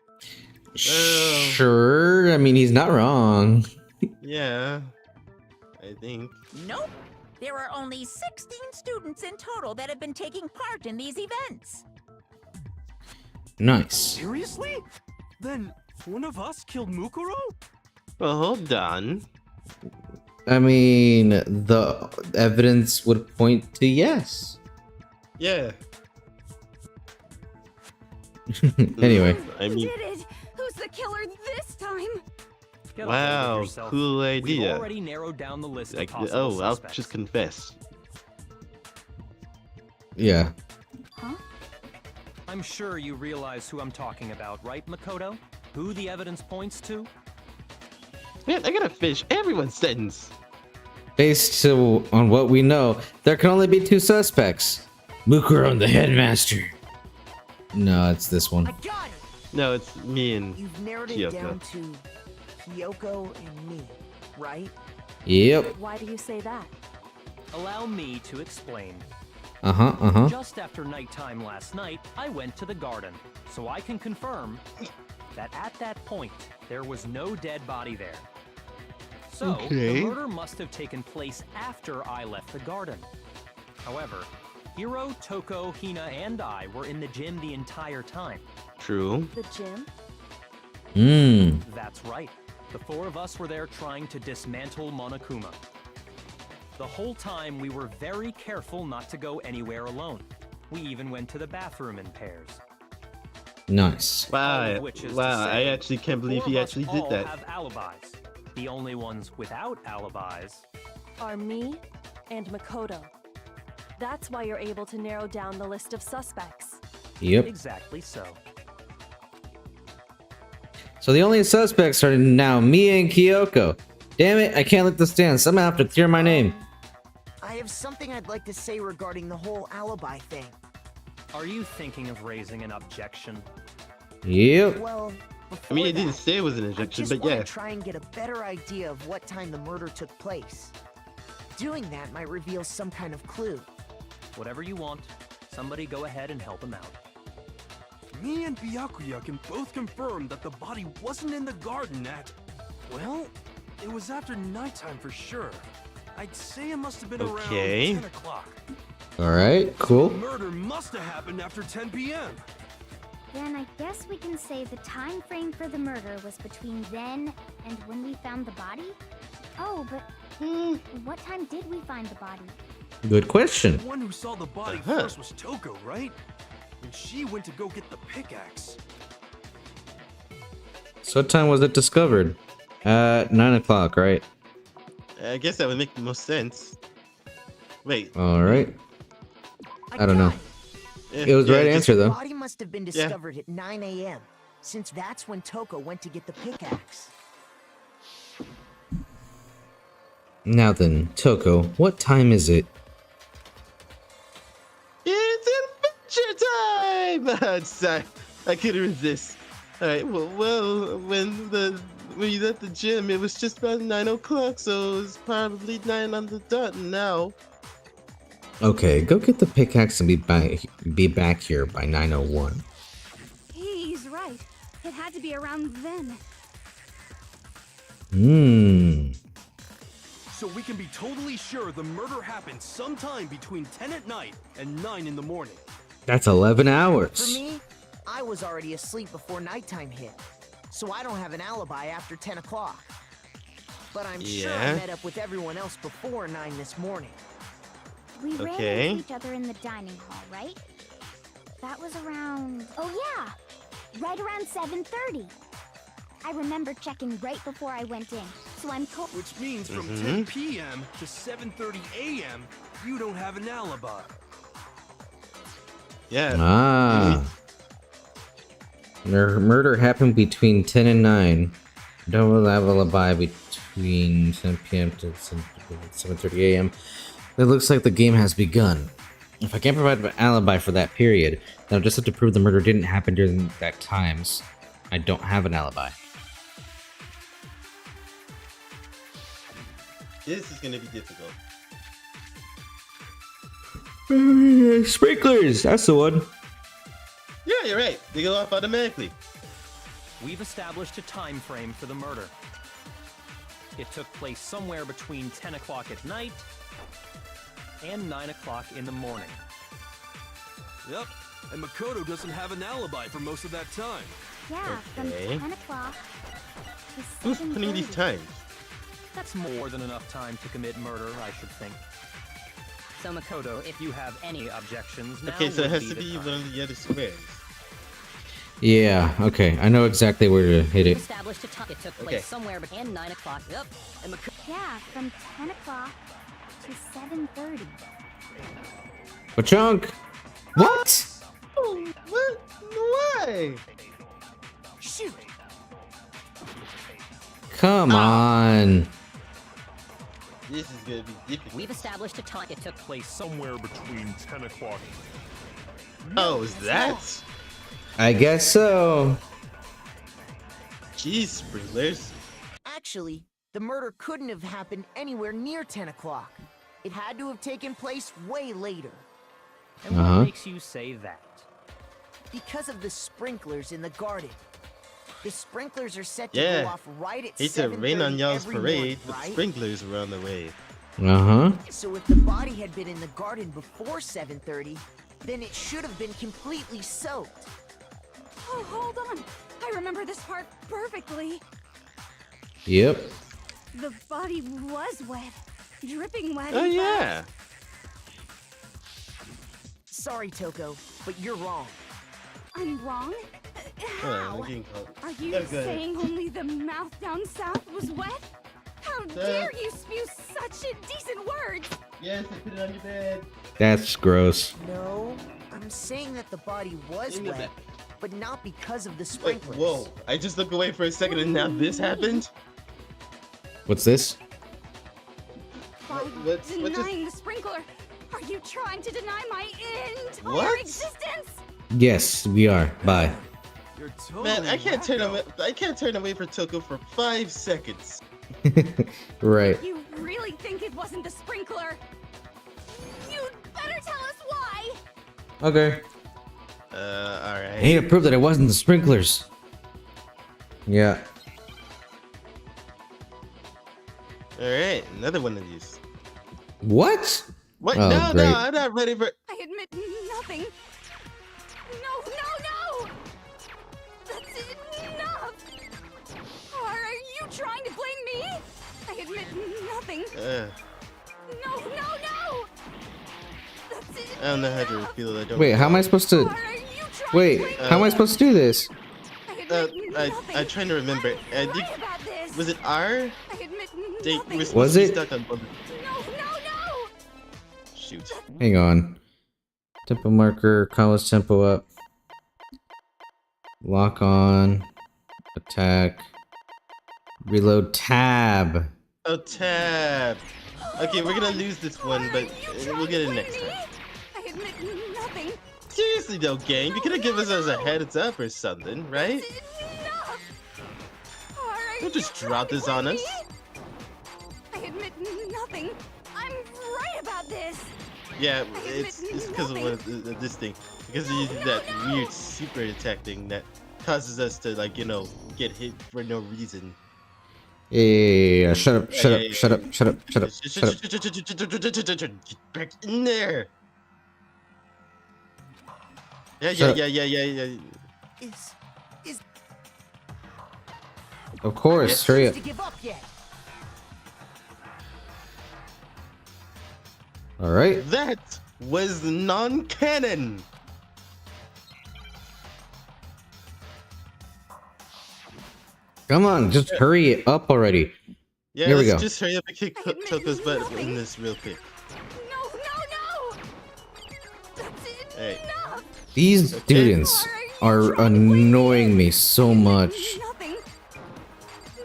Sure. I mean, he's not wrong. Yeah. I think. Nope. There are only 16 students in total that have been taking part in these events. Nice. Seriously? Then one of us killed Mukuro? Well, hold on. I mean, the evidence would point to yes. Yeah. Anyway. I You mean, did it! Who's the killer this time? Get a hold of wow, yourself. cool We've idea. already narrowed down the list Like, of possible oh, I'll suspects. just confess. Yeah. I'm sure you realize who I'm talking about, right, Makoto? Who the evidence points to? Man, I gotta finish everyone's sentence. Based on what we know, there can only be two suspects. Mukuro and the headmaster. No, it's this I one. got it! No, it's me and You've narrowed it Kyoko. down to Kyoko and me, right? Yep. Why do you say that? Allow me to explain. Uh-huh. Just after nighttime last night, I went to the garden, so I can confirm that at that point, there was no dead body there. So, Okay. the murder must have taken place after I left the garden. However, Hiro, Toko, Hina, and I were in the gym the entire time. True. The gym? That's right. The four of us were there trying to dismantle Monokuma. The whole time, we were very careful not to go anywhere alone. We even went to the bathroom in pairs. Nice. All Wow, of which is to wow, say, I actually can't believe four he of us actually did all that. have alibis. The only ones without alibis Are me and Makoto. That's why you're able to narrow down the list of suspects. Yep. exactly so. So the only suspects are now me and Kyoko. Damn it, I can't let this stand. Somehow I have to clear my name. I have something I'd like to say regarding the whole alibi thing. Are you thinking of raising an objection? Yep. Well, I mean, before it didn't that, say it was an I injection, just but want yeah. to try and get a better idea of what time the murder took place. Doing that might reveal some kind of clue. Whatever you want. Somebody go ahead and help him out. Me and Byakuya can both confirm that the body wasn't in the garden at... Well, it was after nighttime for sure. I'd say it must have been Okay. around 10 o'clock. Alright, cool. Murder must have happened after 10 p.m. Then I guess we can say the time frame for the murder was between then and when we found the body? Oh, but what time did we find the body? Good question. The one who saw the body Uh-huh. first was Toko, right? And she went to go get the pickaxe. So what time was it discovered? At 9 o'clock, right? I guess that would make the most sense. Wait. Alright. I don't know. got it. It was the right just- answer The though. body must have been discovered at 9 a.m., since that's when Toko went to get the pickaxe. Now then, Toko, what time is it? It's adventure time! Sorry, I couldn't resist. Alright, well, when we left the gym, it was just about 9 o'clock, so it's probably 9 on the dot now. Okay, go get the pickaxe and be back here by 9:01. He's right. It had to be around then. So we can be totally sure the murder happened sometime between 10 at night and 9 in the morning. That's 11 For hours. me, I was already asleep before nighttime hit, so I don't have an alibi after 10 o'clock. But I'm sure I Yeah. met up with everyone else before 9 this morning. We ran Okay. into each other in the dining hall, right? That was around... Oh yeah! Right around 7:30. I remember checking right before I went in, so I'm told... Which means from 10 p.m. to 7:30 a.m., you don't have an alibi. Yeah. Ah. Murder happened between 10 and 9. Don't have a alibi between 10 p.m. to 7:30 a.m. It looks like the game has begun. If I can't provide an alibi for that period, then I'll just have to prove the murder didn't happen during that times. I don't have an alibi. This is gonna be difficult. Sprinklers! That's the one. Yeah, you're right. They go off automatically. We've established a time frame for the murder. It took place somewhere between 10 o'clock at night and 9 o'clock in the morning. Yep, and Makoto doesn't have an alibi for most of that time. Yeah, Okay. from 10 o'clock to Who's putting these 7:30. times? That's more than enough time to commit murder, I should think. So Makoto, if you have any objections, now Okay, so it would has to the be time. one of the other squares. Yeah, okay. I know exactly where to hit it. Established a time. It took place Okay. somewhere between 9 o'clock. Yep. And Yeah, from 10 o'clock to 7:30. Pachunk! What? Oh, what? Why? Shoot! Come on. This is gonna be difficult. we've established a time. It took Place somewhere between 10 o'clock. Oh, is that? I guess so. Jeez, sprinklers. Actually, the murder couldn't have happened anywhere near 10 o'clock. It had to have taken place way later. And what makes you say that? Because of the sprinklers in the garden. The sprinklers are set to Yeah. go off right at Hate to 7:30 rain on y'all's every parade, morning, but right? sprinklers were on the way. Uh-huh. So if the body had been in the garden before 7:30, then it should have been completely soaked. Oh, hold on. I remember this part perfectly. Yep. The body was wet. Dripping wet. Oh in fact. yeah. Sorry, Toko, but you're wrong. I'm wrong? How? I'm getting caught. Are you Yeah, go ahead. saying only the mouth down south was wet? How dare you spew such indecent words? Yes, I put it on your bed. That's gross. No, I'm saying that the body was In the wet, bed. but not because of the Wait, sprinklers. whoa. I just looked away for a second and now this happened? What's this? By What's just... denying the sprinkler, are you trying to deny my entire What? existence? Yes, we are. Bye. You're totally Man, I can't turn wacko. away. I can't turn away from Toko for 5 seconds. Right. You really think it wasn't the sprinkler? You'd better tell us why! Okay. I Alright. need to prove that it wasn't the sprinklers. Yeah. Alright, another one of these. What? What? Oh, No, great. no, I'm not ready for. I admit nothing. No! That's enough! Are you trying to blame me? I admit nothing. No! That's it. I don't know how to reveal it. I don't. Wait, how am I supposed to... Are you trying Wait, to blame how am I supposed to do this? I admit nothing. I'm trying to remember. I'm right about this. Was it R? I admit They nothing. were supposed Was to be it? stuck on one. No! Shoot. Hang on. Tempo marker, combo's tempo up. Lock on. Attack. Reload tab. Oh, tab. Okay, we're gonna lose this one, but we'll get it next time. I admit nothing. Seriously though, gang, you could have given us a heads up or something, right? Enough. Are Don't just you drop trying this to on blame us. me? I admit nothing. I'm right about this. Yeah, it's because of this thing. Because of using that weird super attack thing that causes us to, like, you know, get hit for no reason. Yeah, shut up. Get back in there. Yeah. Is Of course, hurry up. to give up yet? Alright. That was non-canon. Come on, just hurry it up already. Yeah, Here we let's go. just hurry up and kick Toko's butt in this real quick. No. That's Hey. enough. These students are annoying me so much. Nothing.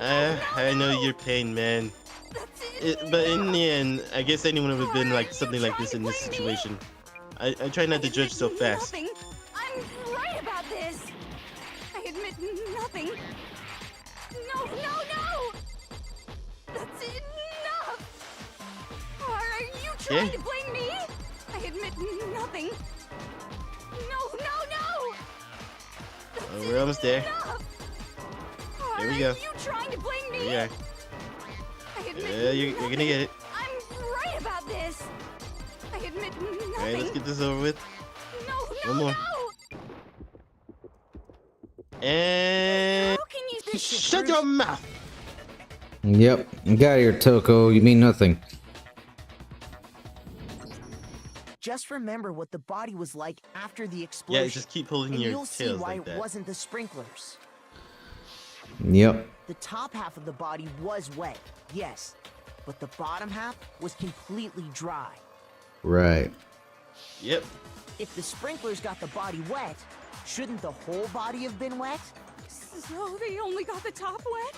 I know your pain, man. But in the end, I guess anyone would have been like something like this in this situation. I try not to judge so fast. Nothing. I'm right about this. I admit nothing. No. That's enough. Are you trying Yeah. to blame me? I admit nothing. No. Oh, we're almost there. Enough. There we go. Are you trying to blame me? Yeah. I admit Yeah, you're gonna get it. I'm right about this. I admit nothing. Alright, let's get this over with. No. One more. And How can you? shut your mouth. Yep. Get out of here, Toko. You mean nothing. Just remember what the body was like after the Yeah, explosion. just keep pulling and your you'll see tails why like it that. wasn't the sprinklers. Yep. The top half of the body was wet, yes, but the bottom half was completely dry. Right. Yep. If the sprinklers got the body wet, shouldn't the whole body have been wet? So they only got the top wet?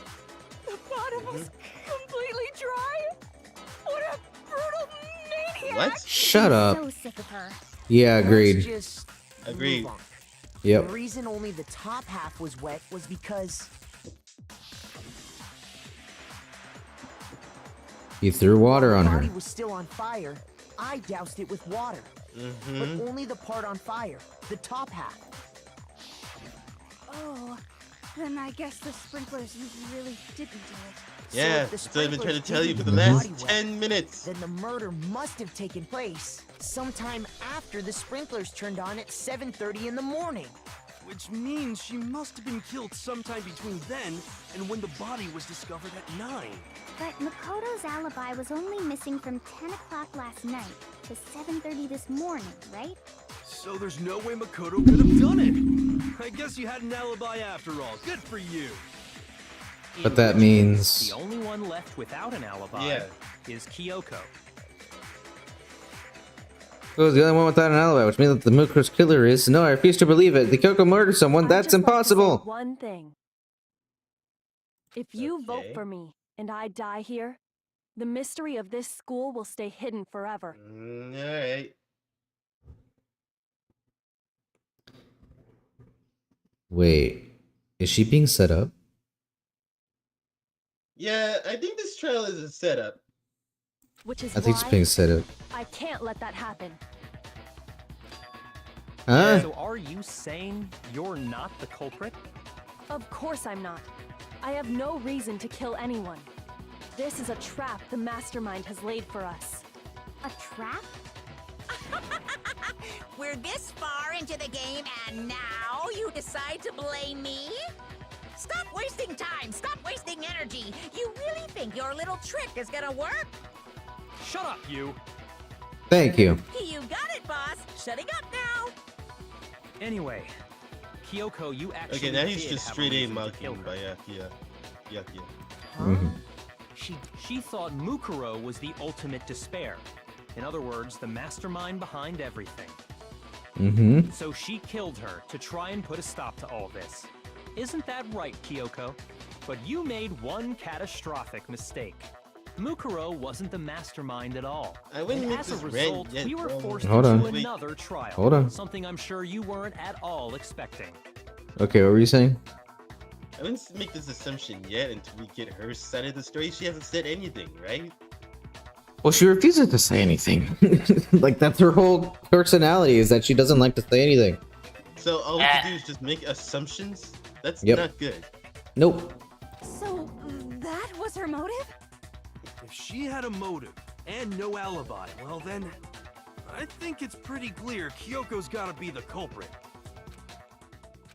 The bottom was completely dry? What a brutal maniac! What? Shut up. So sick of her. Yeah, Let's agreed. just Agreed. move on. Yep. The reason only the top half was wet was because You threw water on the her. body was still on fire. I doused it with water, but only the part on fire, the top half. Oh, then I guess the sprinklers really didn't do it. Yeah, So if the that's what I've been trying to sprinklers tell you didn't for the get last body wet, 10 minutes. Then the murder must have taken place sometime after the sprinklers turned on at 7:30 in the morning. Which means she must have been killed sometime between then and when the body was discovered at 9. But Makoto's alibi was only missing from 10 o'clock last night to 7:30 this morning, right? So there's no way Makoto could have done it. I guess you had an alibi after all. Good for you. But that means... The only one left without an alibi Yeah. is Kyoko. Who was the only one without an alibi, which means that the Mukuro's killer is... No, I refuse to believe it. The Kyoko murdered someone. I'd That's just like to say impossible. one thing. If you vote Okay. for me and I die here, the mystery of this school will stay hidden forever. Alright. Wait. Is she being set up? Yeah, I think this trial is a setup. Which is I think it's why being set up. I can't let that happen. Huh? So are you saying you're not the culprit? Of course I'm not. I have no reason to kill anyone. This is a trap the mastermind has laid for us. A trap? We're this far into the game, and now you decide to blame me? Stop wasting time! Stop wasting energy! You really think your little trick is gonna work? Shut up, you! Thank you. You got it, boss! Shutting up now! Anyway, Kyoko, you actually Okay, now he's did just have a straight A reason to kill mocking her. by Yakia. Mhm. She thought Mukuro was the ultimate despair. In other words, the mastermind behind everything. Mm-hmm. So she killed her to try and put a stop to all this. Isn't that right, Kyoko? But you made one catastrophic mistake. Mukuro wasn't the mastermind at all. I wouldn't And make as a this red result, yet, we were bro. forced Hold into on. another trial. Hold on. Something I'm sure you weren't at all expecting. Okay, what were you saying? I wouldn't make this assumption yet until we get her side of the story. She hasn't said anything, right? Well, she refuses to say anything. Like, that's her whole personality, is that she doesn't like to say anything. So all we can do is just make assumptions? That's Yep. not good. Nope. So that was her motive? If she had a motive and no alibi, well then, I think it's pretty clear Kyoko's gotta be the culprit.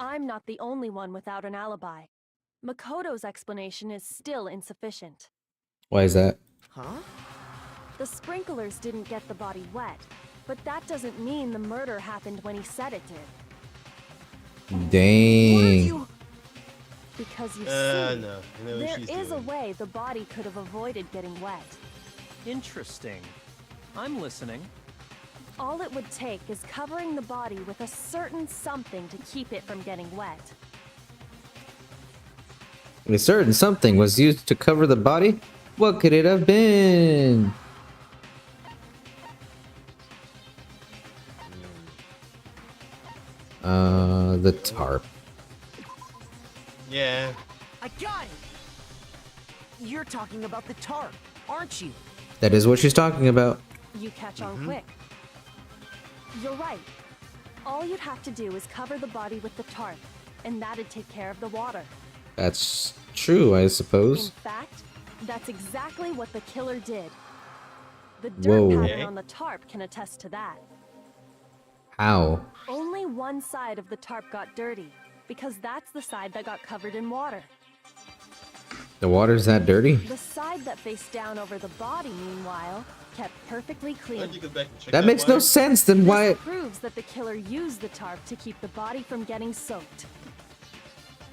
I'm not the only one without an alibi. Makoto's explanation is still insufficient. Why is that? Huh? The sprinklers didn't get the body wet, but that doesn't mean the murder happened when he said it did. Dang. Because you see, No. I know what there she's is a doing. way the body could have avoided getting wet. Interesting. I'm listening. All it would take is covering the body with a certain something to keep it from getting wet. A certain something was used to cover the body? What could it have been? The tarp. Yeah. I got it! You're talking about the tarp, aren't you? That is what she's talking about. You catch on quick. You're right. All you'd have to do is cover the body with the tarp, and that'd take care of the water. That's true, I In suppose. fact, that's exactly what the killer did. The dirt Whoa. pattern Okay. on the tarp can attest to that. How? Only one side of the tarp got dirty, because that's the side that got covered in water. The water's that dirty? The face down over the body, meanwhile, kept perfectly clean. Why'd you go back and check That makes no wire? sense. Then This why? proves that the killer used the tarp to keep the body from getting soaked.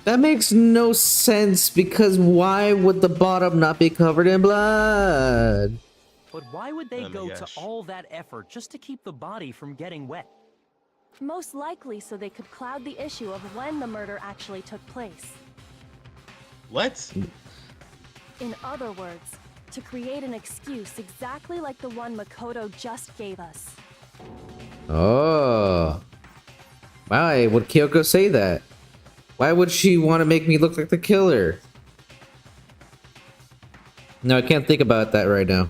That makes no sense because why would the bottom not be covered in blood? But why would they Oh my go to gosh. all that effort just to keep the body from getting wet? Most likely so they could cloud the issue of when the murder actually took place. What? In other words, to create an excuse exactly like the one Makoto just gave us. Oh. Why would Kyoko say that? Why would she want to make me look like the killer? No, I can't think about that right now.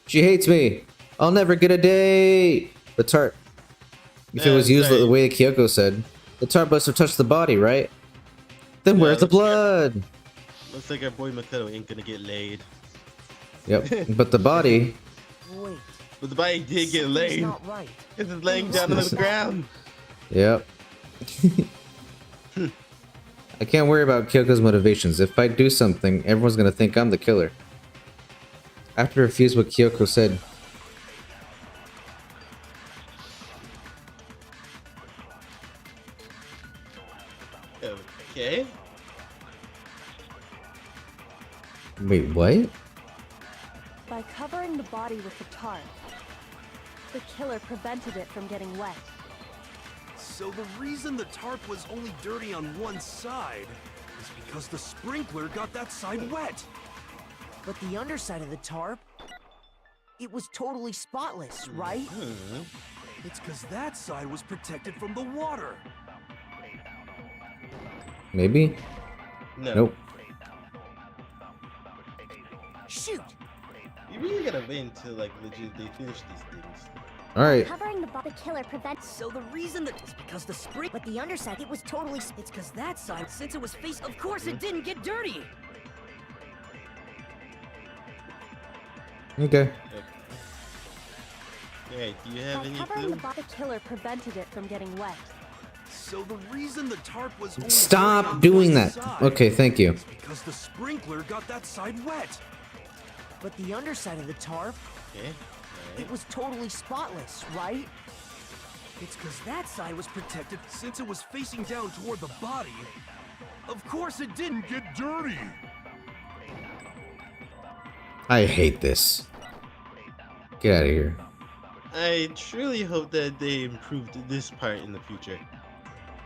She hates me. I'll never get a date. The tarp. If it was used sorry. the way Kyoko said, the tarp must have touched the body, right? Then Yeah, where's the looks like- blood? Looks like our boy Makoto ain't gonna get laid. Yep. But the body. Wait. But the body did get something's laid. not right. Because it's laying down on the ground. Yep. I can't worry about Kyoko's motivations. If I do something, everyone's gonna think I'm the killer. I have to refuse what Kyoko said. Okay. Wait, what? By covering the body with the tarp, the killer prevented it from getting wet. So the reason the tarp was only dirty on one side is because the sprinkler got that side wet. But the underside of the tarp, it was totally spotless, right? It's because that side was protected from the water. Maybe? No. Nope. Shoot! You really gotta wait until like legitimately finish these things. Alright. Covering the body killer prevents. So the reason that it's because the spring. But the underside, it was totally. It's because that side, since it was faced, of course it didn't get dirty. Okay. Alright, do you have By any covering clue? the body, the killer prevented it from getting wet. So the reason the tarp was only dirty Stop on doing one that. side Okay, thank you. is because the sprinkler got that side wet. But the underside of the tarp, Okay. it was totally spotless, right? It's because that side was protected since it was facing down toward the body. Of course it didn't get dirty. I hate this. Get out of here. I truly hope that they improved this part in the future.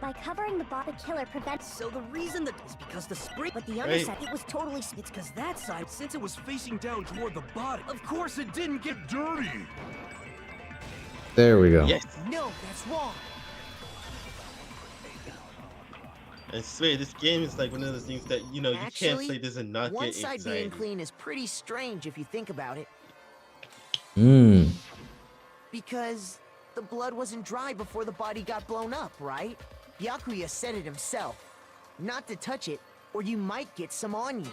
By covering the body killer prevents. So the reason that is because the spring. But the Right. underside, it was totally. It's because that side, Since it was facing down toward the body. Of course it didn't get dirty. There we go. Yes! No, that's wrong. I swear, this game is like one of those things that, you know, you can't Actually, play this and not One get side anxiety. being clean is pretty strange if you think about it, Mmm. because the blood wasn't dry before the body got blown up, right? Byakuya said it himself. Not to touch it, or you might get some on you.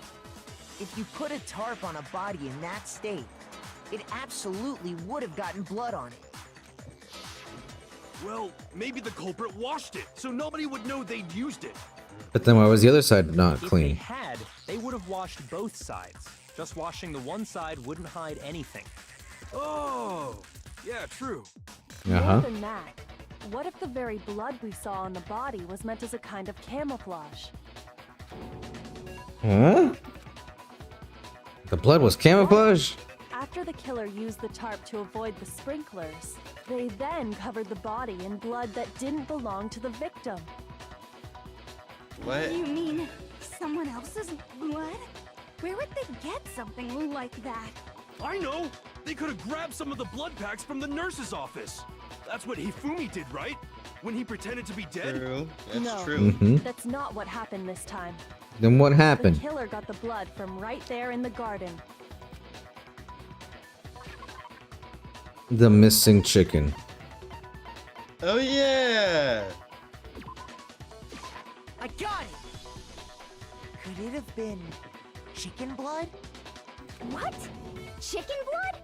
If you put a tarp on a body in that state, it absolutely would have gotten blood on it. Well, maybe the culprit washed it, so nobody would know they'd used it. But then why was the other side not If they clean? had, they would have washed both sides. Just washing the one side wouldn't hide anything. Oh, yeah, true. Uh-huh. More than that, what if the very blood we saw on the body was meant as a kind of camouflage? Huh? The blood was camouflage? After the killer used the tarp to avoid the sprinklers, they then covered the body in blood that didn't belong to the victim. What? You mean someone else's blood? Where would they get something like that? I know! They could have grabbed some of the blood packs from the nurse's office. That's what Hifumi did, right? When he pretended to be dead? True. That's No. true. Mm-hmm. That's not what happened this time. Then what The happened? killer got the blood from right there in the garden. The missing chicken. Oh yeah! I got it! Could it have been chicken blood? What? Chicken blood?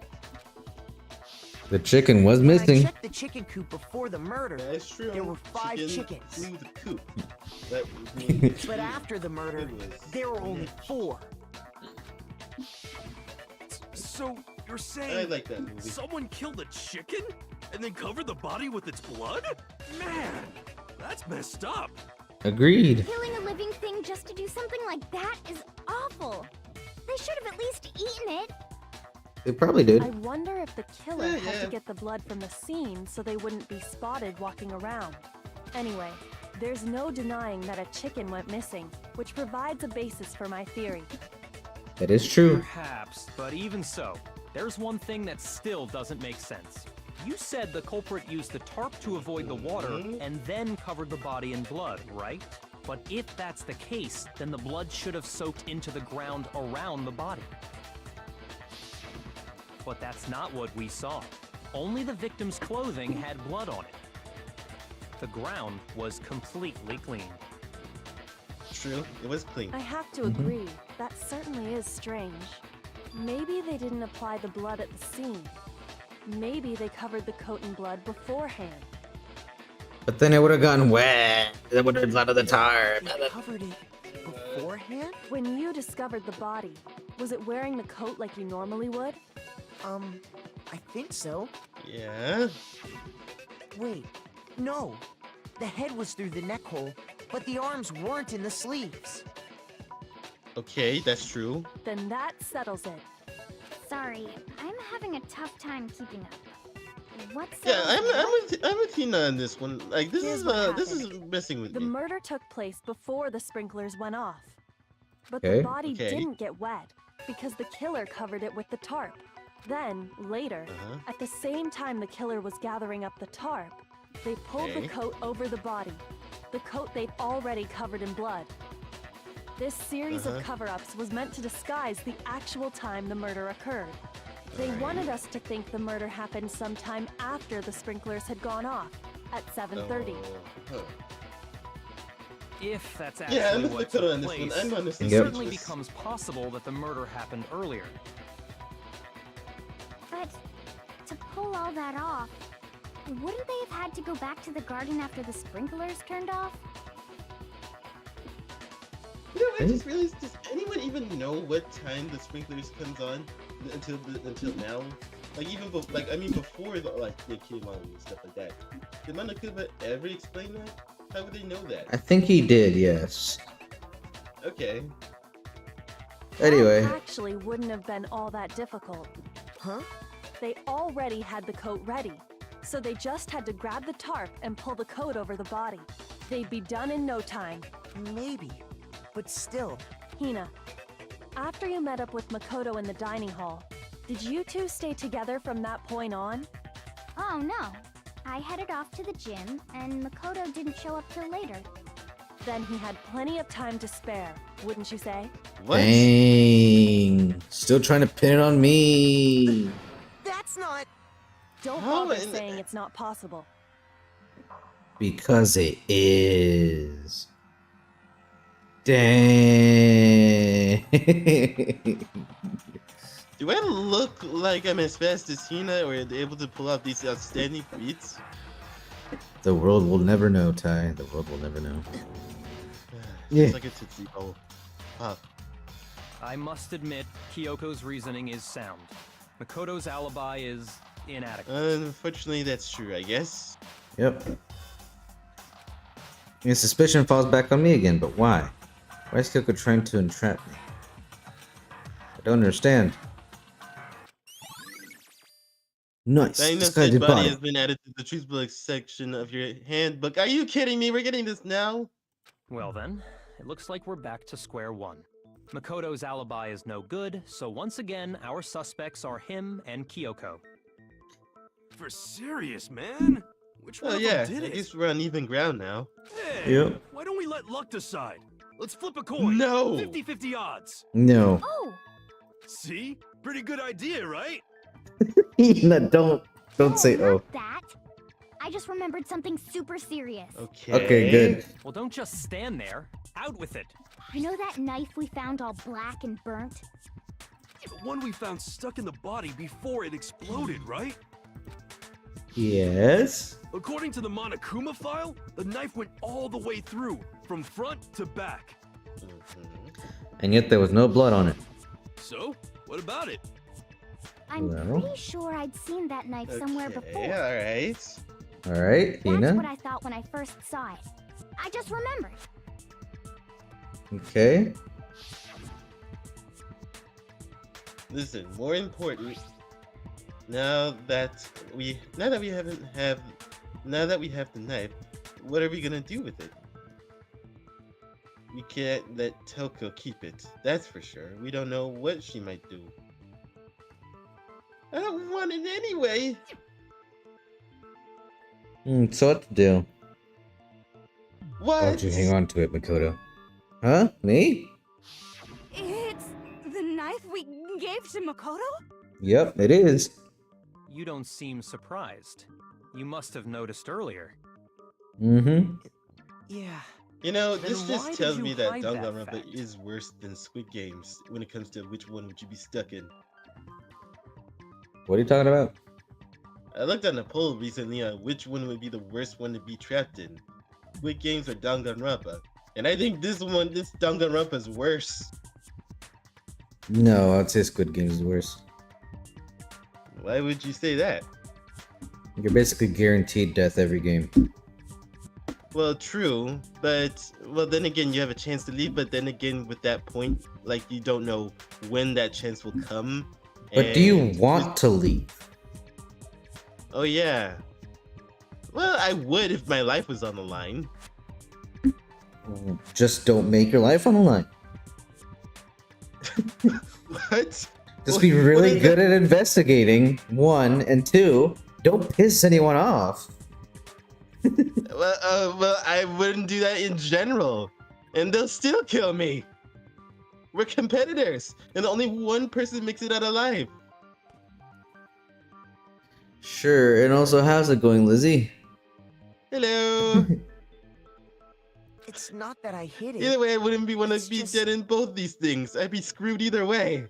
The chicken was When I missing. checked the chicken coop before the murder, That's true. there were 5 Chicken chickens. flew the coop. That would mean But after the murder, It was there were only 4. So, you're I saying like that movie. someone killed a chicken and then covered the body with its blood? Man, that's messed up. Agreed. Killing a living thing just to do something like that is awful. They should have at least eaten it. They probably did. I wonder if the killer Yeah, had yeah. to get the blood from the scene so they wouldn't be spotted walking around. Anyway, there's no denying that a chicken went missing, which provides a basis for my theory. That is true. Perhaps, but even so, there's one thing that still doesn't make sense. You said the culprit used the tarp to avoid the water and then covered the body in blood, right? But if that's the case, then the blood should have soaked into the ground around the body. But that's not what we saw. Only the victim's clothing had blood on it. The ground was completely clean. True, it was clean. I have to agree, that certainly is strange. Maybe they didn't apply the blood at the scene. Maybe they covered the coat in blood beforehand. But then it would have gone wet. It would have been blood on the tarp. They covered it beforehand? When you discovered the body, was it wearing the coat like you normally would? I think so. Yeah. Wait, no. The head was through the neck hole, but the arms weren't in the sleeves. Okay, that's true. Then that settles it. Sorry, I'm having a tough time keeping up. What's Yeah, I'm with Tina on this one. Like this Here's is what this is happened. messing with The me. murder took place before the sprinklers went off. But Okay. the body Okay. didn't get wet because the killer covered it with the tarp. Then, later, at the same time the killer was gathering up the tarp, they pulled Okay. the coat over the body, the coat they'd already covered in blood. This series of cover-ups was meant to disguise the actual time the murder occurred. They wanted us to think the murder happened sometime after the sprinklers had gone off, at 7:30. Huh. If that's actually Yeah, I'm with what Mukuro took on this one. place, I'm honestly it Yep. certainly speechless. becomes possible that the murder happened earlier. But to pull all that off, wouldn't they have had to go back to the garden after the sprinklers turned off? You know, I just realized, does anyone even know what time the sprinklers comes on until now? Like even before they came on and stuff like that. Did Monokuma ever explain that? How would they know that? I think he did, yes. Okay. Anyway, That actually wouldn't have been all that difficult. Huh? They already had the coat ready, so they just had to grab the tarp and pull the coat over the body. They'd be done in no time. Maybe. But still. Hina, after you met up with Makoto in the dining hall, did you two stay together from that point on? Oh no. I headed off to the gym, and Makoto didn't show up till later. Then he had plenty of time to spare, wouldn't you say? What? dang. Still trying to pin it on me. That's not. Don't How bother in- saying it's not possible. Because it is. Dang. Do I look like I'm as fast as Hina or able to pull off these outstanding feats? The world will never know, Ty. The world will never know. Seems Yeah. like a Tootsie Roll. Pop. I must admit, Kyoko's reasoning is sound. Makoto's alibi is inadequate. Unfortunately, that's true, I guess. Yep. Your suspicion falls back on me again, but why? Why is Kyoko trying to entrap me? I don't understand. Nice. Diagnosed Disguided dead body body. has been added to the truth book section of your handbook. Are you kidding me? We're getting this now? Well then, it looks like we're back to square one. Makoto's alibi is no good, so once again, our suspects are him and Kyoko. For serious, man? Which one Oh of yeah, them I did it? guess we're on even ground now. Hey, Yep. why don't we let luck decide? Let's flip a coin. No! 50-50 odds. No. Oh! See? Pretty good idea, right? No, don't say not oh. that. I just remembered something super serious. Okay. Okay, good. Well, don't just stand there. Out with it. You know that knife we found all black and burnt? The one we found stuck in the body before it exploded, right? Yes. According to the Monokuma file, the knife went all the way through, from front to back. Mhm. And yet there was no blood on it. So, what about it? I'm Well. pretty sure I'd seen that knife somewhere before. Alright. Alright, That's Hina. what I thought when I first saw it. I just remembered. Okay. Listen, more important, now that we have the knife, what are we gonna do with it? We can't let Toko keep it, that's for sure. We don't know what she might do. I don't want it anyway. So what to do? What? Why don't you hang on to it, Makoto? Huh? Me? It's the knife we gave to Makoto? Yep, it is. You don't seem surprised. You must have noticed earlier. Mm-hmm. Yeah. You know, Then this why just did tells you me that hide that Danganronpa fact? is worse than Squid Games when it comes to which one would you be stuck in. What are you talking about? I looked on a poll recently on which one would be the worst one to be trapped in. Squid Games or Danganronpa. And I think this Danganronpa is worse. No, I'd say Squid Games is worse. Why would you say that? You're basically guaranteed death every game. Well, true, but then again, you have a chance to leave. But then again, with that point, like you don't know when that chance will come. But do you and- want to leave? Oh yeah. Well, I would if my life was on the line. Just don't make your life on the line. What? Just be What really is good at investigating, 1, and 2, don't piss anyone off. Well, I wouldn't do that in general, and they'll still kill me. We're competitors, and only one person makes it out alive. Sure, and also how's it going, Lizzie? Hello. It's not that I hid it. Either way, I wouldn't want It's to be just- dead in both these things. I'd be screwed either way.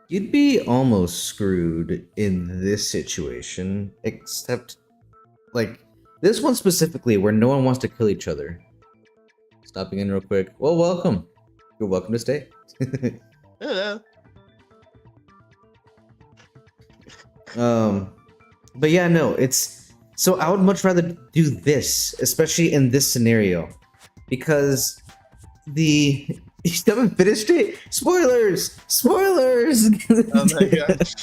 You'd be almost screwed in this situation, except, like, this one specifically where no one wants to kill each other. Stopping in real quick. Well, welcome. You're welcome to stay. Hello. But yeah, no, it's... So I would much rather do this, especially in this scenario. Because the... You still haven't finished it? Spoilers! Spoilers! Oh my gosh.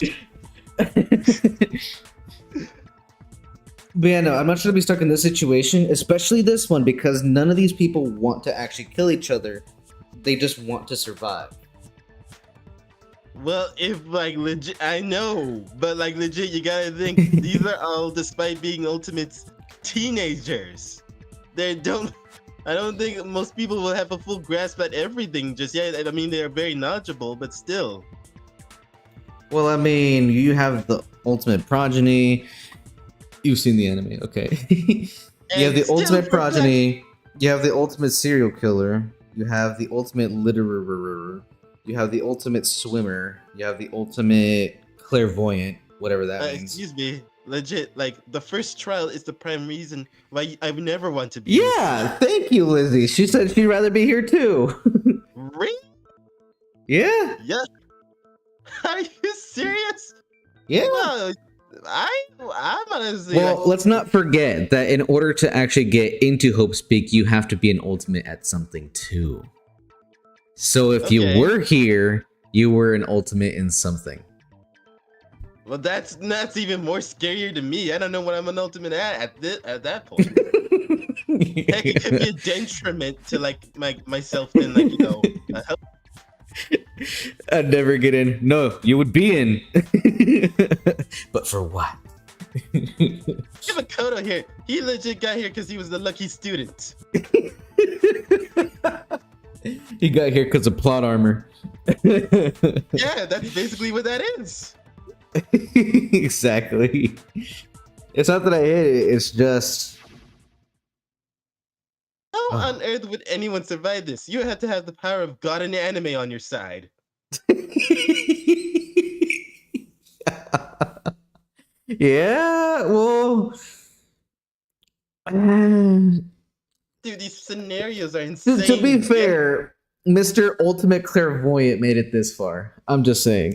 But yeah, no, I'm not trying to be stuck in this situation, especially this one, because none of these people want to actually kill each other. They just want to survive. Well, if like legit, I know, but like legit, you gotta think these are all, despite being ultimates, teenagers. I don't think most people will have a full grasp at everything just yet. I mean, they are very knowledgeable, but still. Well, I mean, you have the ultimate progeny. You've seen the anime, okay. You have the And still ultimate for progeny. You have the ultimate serial killer. You have the ultimate litterer. You have the ultimate swimmer. You have the ultimate clairvoyant, whatever that means. Excuse me, legit. Like the first trial is the prime reason why I would never want to be. Yeah, thank you, Lizzie. She said she'd rather be here too. Really? Yeah, Yeah. Are you serious? yeah. Well, I'm honestly. Well, like, let's not forget that in order to actually get into Hope's Peak, you have to be an ultimate at something too. So if Okay. you were here, you were an ultimate in something. Well, that's even more scarier to me. I don't know what I'm an ultimate at that point. Heck, it could be a detriment to like myself than like a help. I'd never get in. No, you would be in. But for what? Give a Kodo here. He legit got here because he was the lucky student. He got here because of plot armor. Yeah, that's basically what that is. Exactly. It's not that I hate it, it's just... How on earth would anyone survive this? You have to have the power of God and anime on your side. Yeah, well... Dude, these scenarios are insane. To be fair, Mr. Ultimate Clairvoyant made it this far. I'm just saying.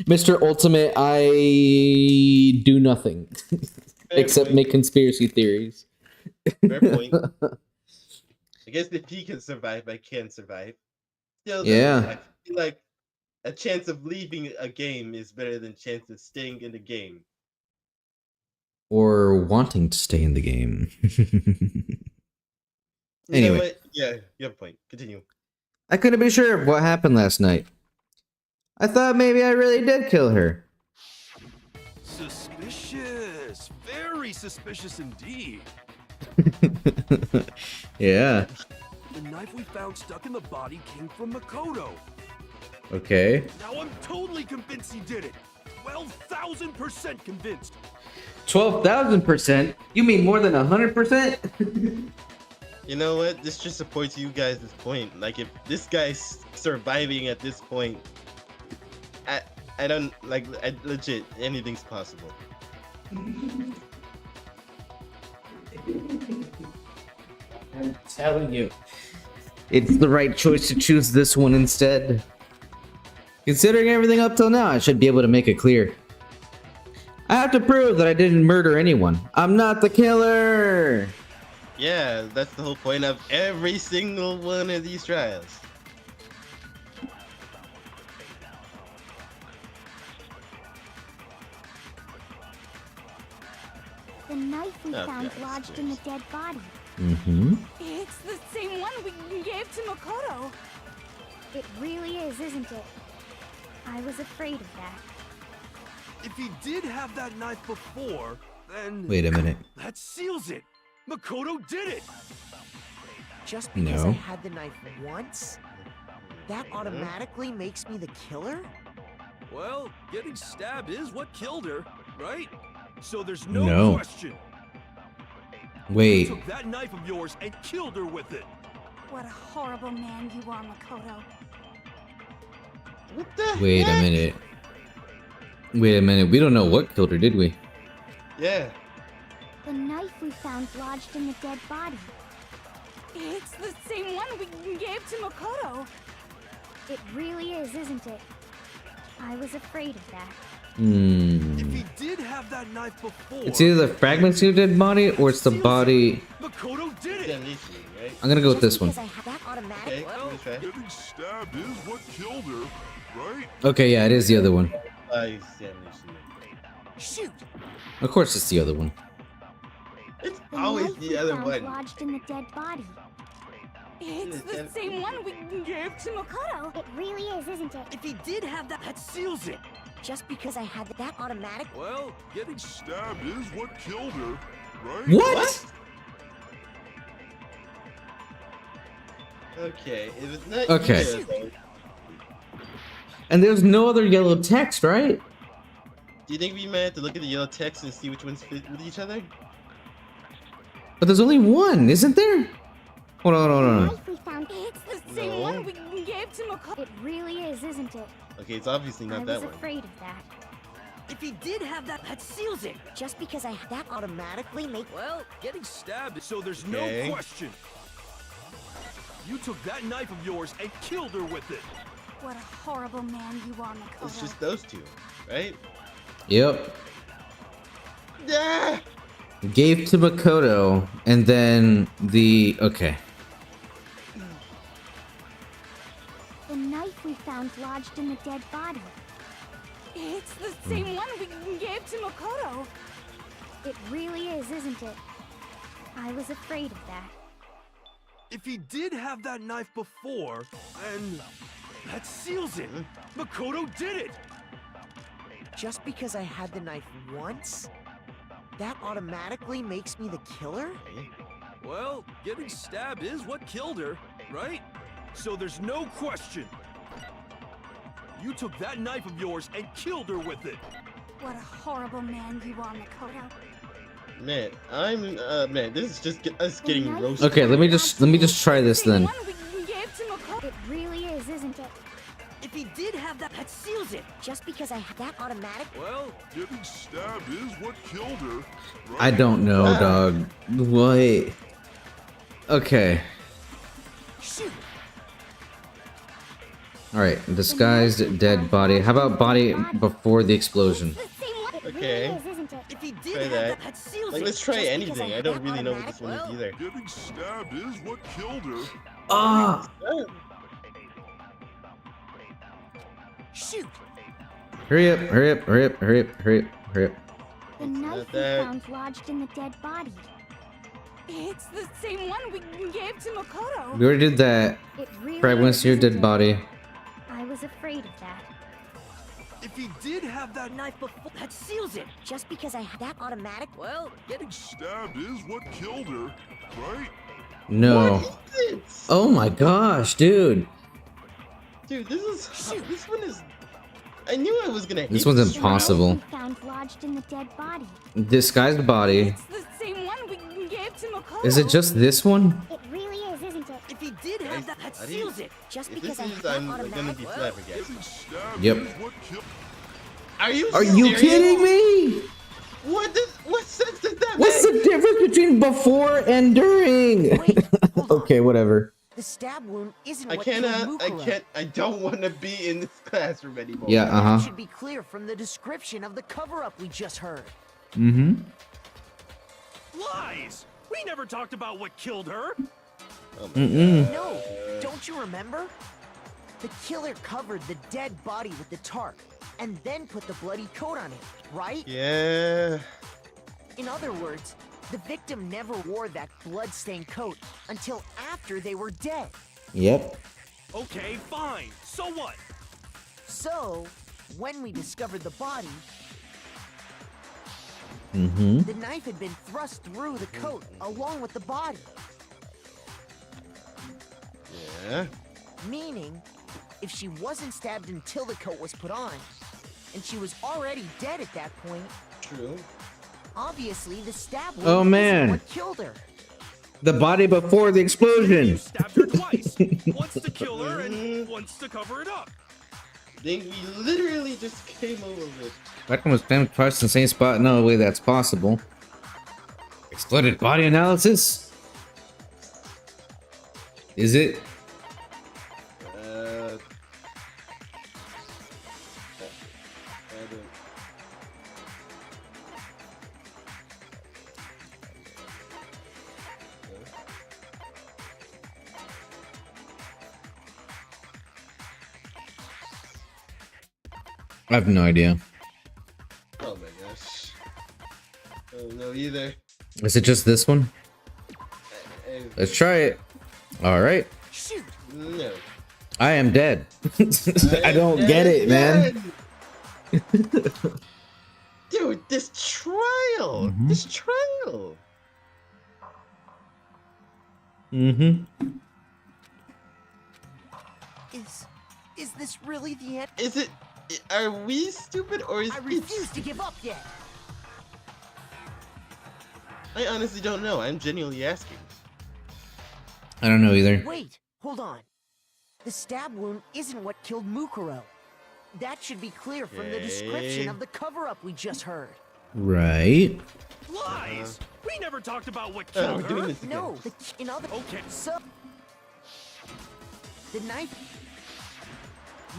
Mr. Ultimate, I do nothing except make conspiracy theories. Fair point. I guess if he can survive, I can survive. Still, though, Yeah. I feel like a chance of leaving a game is better than chance of staying in the game. Or wanting to stay in the game. You know Anyway. what? Yeah, you have a point. Continue. I couldn't be sure of what happened last night. I thought maybe I really did kill her. Suspicious. Very suspicious indeed. Yeah. The knife we found stuck in the body came from Makoto. Okay. Now I'm totally convinced he did it. 12,000% convinced. 12,000%? You mean more than 100%? You know what? This just supports you guys' point. Like, if this guy's surviving at this point, I don't, like, legit, anything's possible. I'm telling you. It's the right choice to choose this one instead. Considering everything up till now, I should be able to make it clear. I have to prove that I didn't murder anyone. I'm not the killer! Yeah, that's the whole point of every single one of these trials. The knife we Oh, found God, lodged in the dead body. Mm-hmm. It's the same one we gave to Makoto. It really is, isn't it? I was afraid of that. If he did have that knife before, then Wait a minute. that seals it. Makoto did it. Just because No. I had the knife once, that automatically makes me the killer? Well, getting stabbed is what killed her, right? So there's no, No. question. You Wait. took that knife of yours and killed her with it. What a horrible man you are, Makoto. What the Wait a heck? minute. Wait a minute. We don't know what killed her, did we? Yeah. The knife we found lodged in the dead body. It's the same one we gave to Makoto. It really is, isn't it? I was afraid of that. If he did have that knife before, It's either the fragments of the dead body or it's the body. Makoto did it. Damnation, right? I'm gonna go with this one. Because I had that automatic. Okay, give it a try. Getting stabbed is what killed her, right? Okay, yeah, it is the other one. Damnation. Shoot! Of course, it's the other one. It's The always knife we the other found one. lodged in the dead body. It's the same one we gave to Makoto. It really is, isn't it? If he did have that Seals it. Just because I had that automatic. Well, getting Stabbed is what killed her, right? What? Okay, if it's not Okay. you, though, And there's no other yellow text, right? do you think we might have to look at the yellow text and see which ones fit with each other? But there's only one, isn't there? Hold on, hold The on. knife we found. It's the same No. one we gave to Makoto. It really is, isn't it? Okay, it's obviously I not was that one. afraid of that. If he did have that seals it. Just because I had that automatically make. well, getting stabbed. So there's Okay. no question. You took that knife of yours and killed her with it. What a horrible man you are, Makoto. It's just those two, right? Yep. Yeah. Gave to Makoto, and then the... Okay. The knife we found lodged in the dead body. It's the same one we gave to Makoto. It really is, isn't it? I was afraid of that. If he did have that knife before, then that seals it. Makoto did it. Just because I had the knife once, that automatically makes me the killer? Well, getting stabbed is what killed her, right? So there's no question. You took that knife of yours and killed her with it. What a horrible man you are, Makoto. Man, man, this is just us getting roasted. Okay, let me just try this Same then. one we gave to Makoto. It really is, isn't it? If he did have that seals it. Just because I had that automatic. Well, Getting stabbed is what killed her, right? I don't know, dog. What? Okay. Shoot! Alright, disguised dead body. How about body before the explosion? Okay. If he did Try have that. that seals Like, it. let's try Just because anything. I I don't have really know what automatic this one is either. Getting stabbed is what killed her. Ah! Oh, Shoot! Hurry up, hurry up, hurry up, hurry up, hurry up, hurry up. The knife we that. found lodged in the dead body. It's the same one we gave to Mukuro. We already did that. It really Fragments is, to your isn't dead it? body. I was afraid of that. If he did have that Knife before that seals it. Just because I have that automatic. Well, getting Stabbed is what killed her, right? No. what is this? Oh my gosh, dude. Dude, this one is. I knew I was gonna hate This one's trial. impossible. We found lodged in the dead body. Disguised body. It's the same one we gave to Mukuro. Is it just this one? It really is, isn't it? If he did have that I didn't- seals it. Just If because this I have is, that I'm gonna automatic. be Well, flabbergasted. Getting stabbed Yep. is what killed. Are you? Are you serious? kidding me? What sense does that What's make? the difference between before and during? Wait, hold on. Okay, whatever. The stab wound isn't I what killed cannot. I Mukuro. can't. I don't want to be in this classroom anymore. Yeah, That uh-huh. should be clear from the description of the cover-up we just heard. Mm-hmm. lies! We never talked about what killed her. Oh my Mm-mm. No, don't you remember? The killer covered the dead body with the tarp and then put the bloody coat on it, right? Yeah. In other words, the victim never wore that blood-stained coat until after they were dead. Yep. Okay, fine. So what? So, when we discovered the body, Mm-hmm. the knife had been thrust through the coat along with the body. Yeah. Meaning, if she wasn't stabbed until the coat was put on, and she was already dead at that point, True. obviously the stab wound Oh, isn't man. what killed her. The body before the You explosion. stabbed her twice. Once to kill her and once to cover it up. Then we literally just came over with. Victim was stabbed twice in the same spot. No way that's possible. Exploded body analysis? Is it? I don't. I have no idea. Oh my gosh. I don't know either. Is it just this one? Let's try it. All right. Shoot! No. I am dead. I don't get it, man. Dude, this trial. Mhm. This trial. Mm-hmm. Is this really the end? Is it? Are we stupid or is I it? refuse to give up yet. I honestly don't know. I'm genuinely asking. I don't know either. Wait, hold on. The stab wound isn't what killed Mukuro. That should be clear from the description Okay. of the cover-up we just heard. Right. Lies! We never talked about what Oh, killed we're doing her. this again. No, in other Okay. so the knife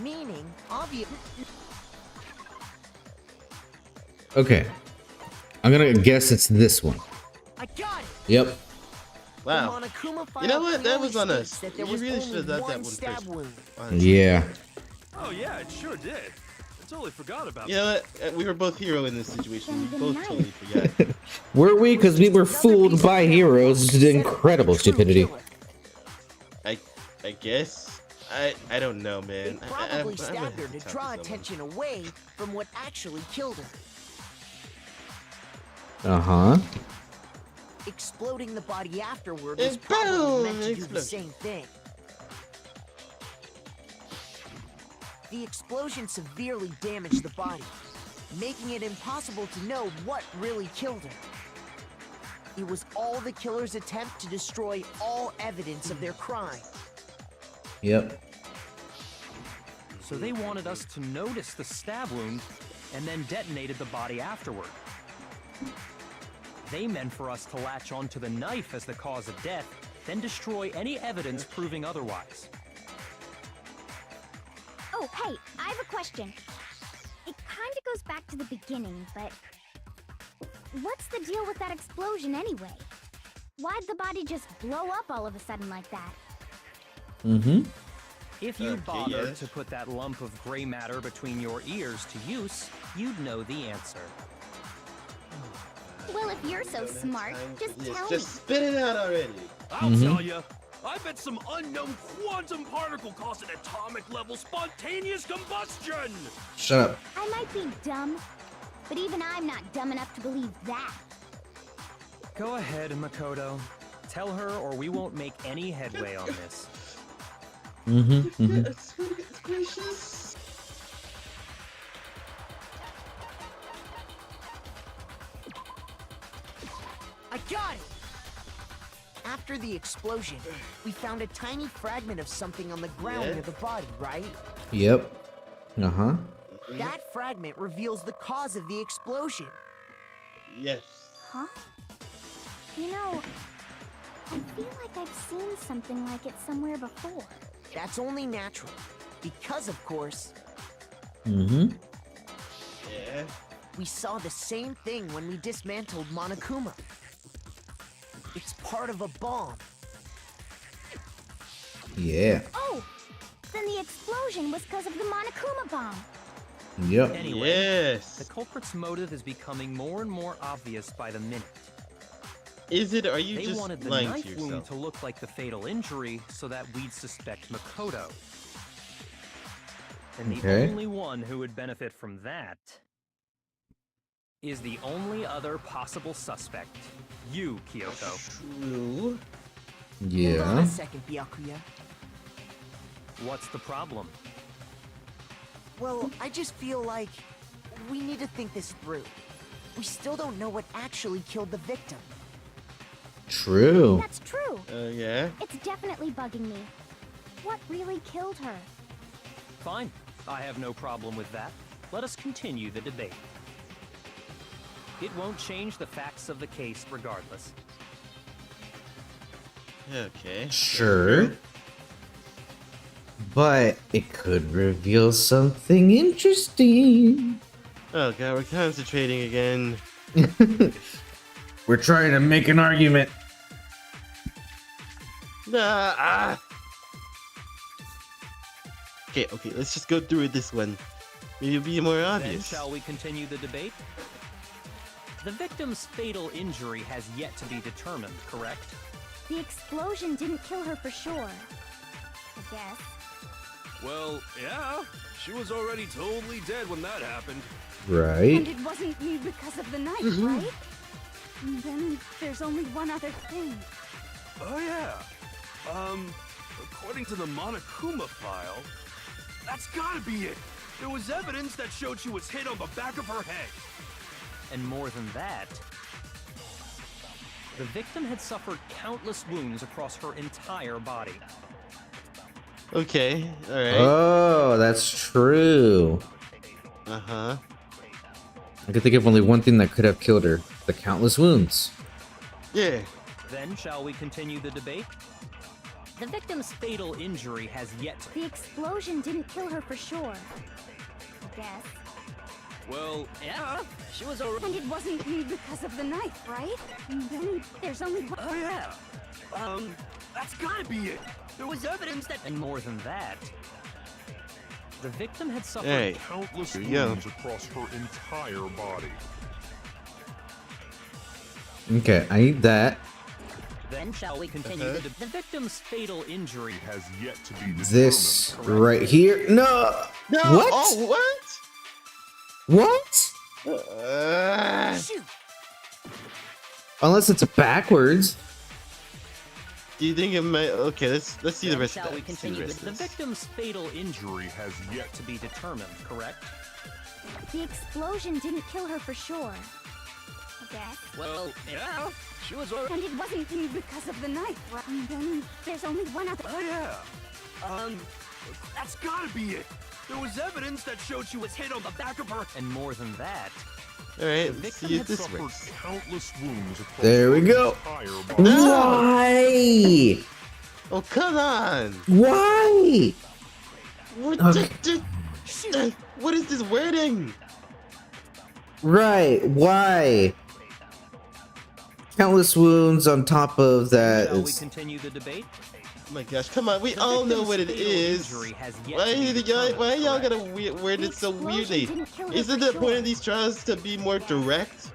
meaning obvious. Okay. I'm gonna guess it's this one. I got it. Yep. Wow. The Monokuma file You know what? That clearly was on us. states that there You was really only should have done that one stab first. wound. Honestly. Yeah. Oh yeah, it sure did. I totally forgot about You know what? We were both hero in this situation. We both Nice. totally forgot. Were we? Because we were fooled by heroes to incredible stupidity. I guess. I don't know, They man. probably I'm stabbed gonna her have to talk draw someone. attention away from what actually killed her. Uh-huh. Exploding the body afterward And was probably boom, meant to do the explosion. same thing. The explosion severely damaged the body, making it impossible to know what really killed her. It was all the killer's attempt to destroy all evidence of their crime. Yep. So they wanted us to notice the stab wound and then detonated the body afterward. They meant for us to latch onto the knife as the cause of death, then destroy any evidence proving otherwise. Oh, hey, I have a question. It kind of goes back to the beginning, but what's the deal with that explosion anyway? Why'd the body just blow up all of a sudden like that? Mm-hmm. If you Okay, bothered yes. to put that lump of gray matter between your ears to use, you'd know the answer. Well, if you're so smart, just Yes, tell just me. spit it out already. I'll tell ya. I bet some unknown quantum particle caused an atomic level spontaneous combustion! Shut up. I might be dumb, but even I'm not dumb enough to believe that. Go ahead, Makoto. Tell her or we won't make any headway on this. Mm-hmm. Mm-hmm. That's gracious. I got it! After the explosion, we found a tiny fragment of something on the ground Yeah. near the body, right? Yep. Uh-huh. That fragment reveals the cause of the explosion. Yes. Huh? You know, I feel like I've seen something like it somewhere before. That's only natural. Because, of course, Mm-hmm. Yeah. we saw the same thing when we dismantled Monokuma. It's part of a bomb. Yeah. Oh! Then the explosion was because of the Monokuma bomb. Yep. Anyway, the Yes. culprit's motive is becoming more and more obvious by the minute. Is it? Or are you They just wanted the lying to knife wound yourself? to look like the fatal injury so that we'd suspect Makoto. And the Okay. only one who would benefit from that is the only other possible suspect, you, Kyoko. True. Hold on Yeah. a second, Byakuya. What's the problem? Well, I just feel like we need to think this through. We still don't know what actually killed the victim. True. That's true. Yeah. It's definitely bugging me. What really killed her? Fine, I have no problem with that. Let us continue the debate. It won't change the facts of the case regardless. Okay. Sure. But it could reveal something interesting. Oh god, we're concentrating again. We're trying to make an argument. Nah. Ah. Okay, let's just go through this one. Maybe it'll be more Then obvious. shall we continue the debate? The victim's fatal injury has yet to be determined, correct? The explosion didn't kill her for sure. I guess. Well, yeah. She was already totally dead when that happened. Right. And it wasn't me because of the knife, right? And then there's only one other thing. Oh, yeah. According to the Monokuma file, that's gotta be it. There was evidence that showed she was hit on the back of her head. And more than that, the victim had suffered countless wounds across her entire body. Okay, alright. Oh, that's true. Uh-huh. I could think of only one thing that could have killed her. The countless wounds. Yeah. Then shall we continue the debate? The victim's fatal injury has yet to... The explosion didn't kill her for sure. I guess. Well, Yeah, she was already. And it wasn't me because of the knife, right? And then there's only one. oh, yeah. That's gotta be it. There was evidence that. And more than that, the victim had suffered Hey. Countless Here you go. wounds across her entire body. Okay, I need that. Then shall we continue Uh-huh. the debate? the victim's fatal injury. Has yet to be determined. This right here. No. No! What? Oh, what? What? Shoot! Unless it's backwards. Do you think it might? Okay, let's see the Then rest shall of we that. Let's see the continue rest with the of this. victim's fatal injury Jury has yet to be determined, correct? The explosion didn't kill her for sure. I guess. Well, yeah, she was already. And it wasn't me because of the knife, right? And then there's only one other. Oh, yeah. That's gotta be it. There was evidence that showed she was hit on the back of her. And more than that, Alright, the let's victim see if had this suffered works. countless wounds across There we her go. entire body. Why? Oh, come on! Why? What, Okay. what is this wording? Right, why? Countless wounds on top of that. Shall we Is... continue the debate? Oh my gosh, come on, we The all know victim's what it fatal is. injury has yet Why, to be determined, why y'all correct? gotta word it so explosion weirdly? didn't kill her Isn't for the point sure. of these trials to be more direct?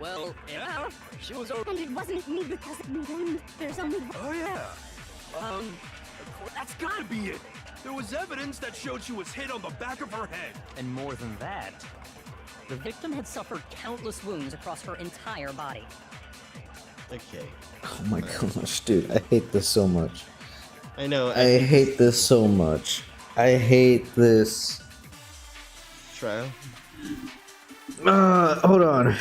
Well, yeah, she was over. And it wasn't me because then there's only one. Oh yeah. That's gotta be it. There was evidence that showed she was hit on the back of her head. And more than that, The victim had suffered countless wounds across her entire body. Okay. Oh my gosh, dude, I hate this so much. I know. I hate this so much. I hate this. Trial. Hold on.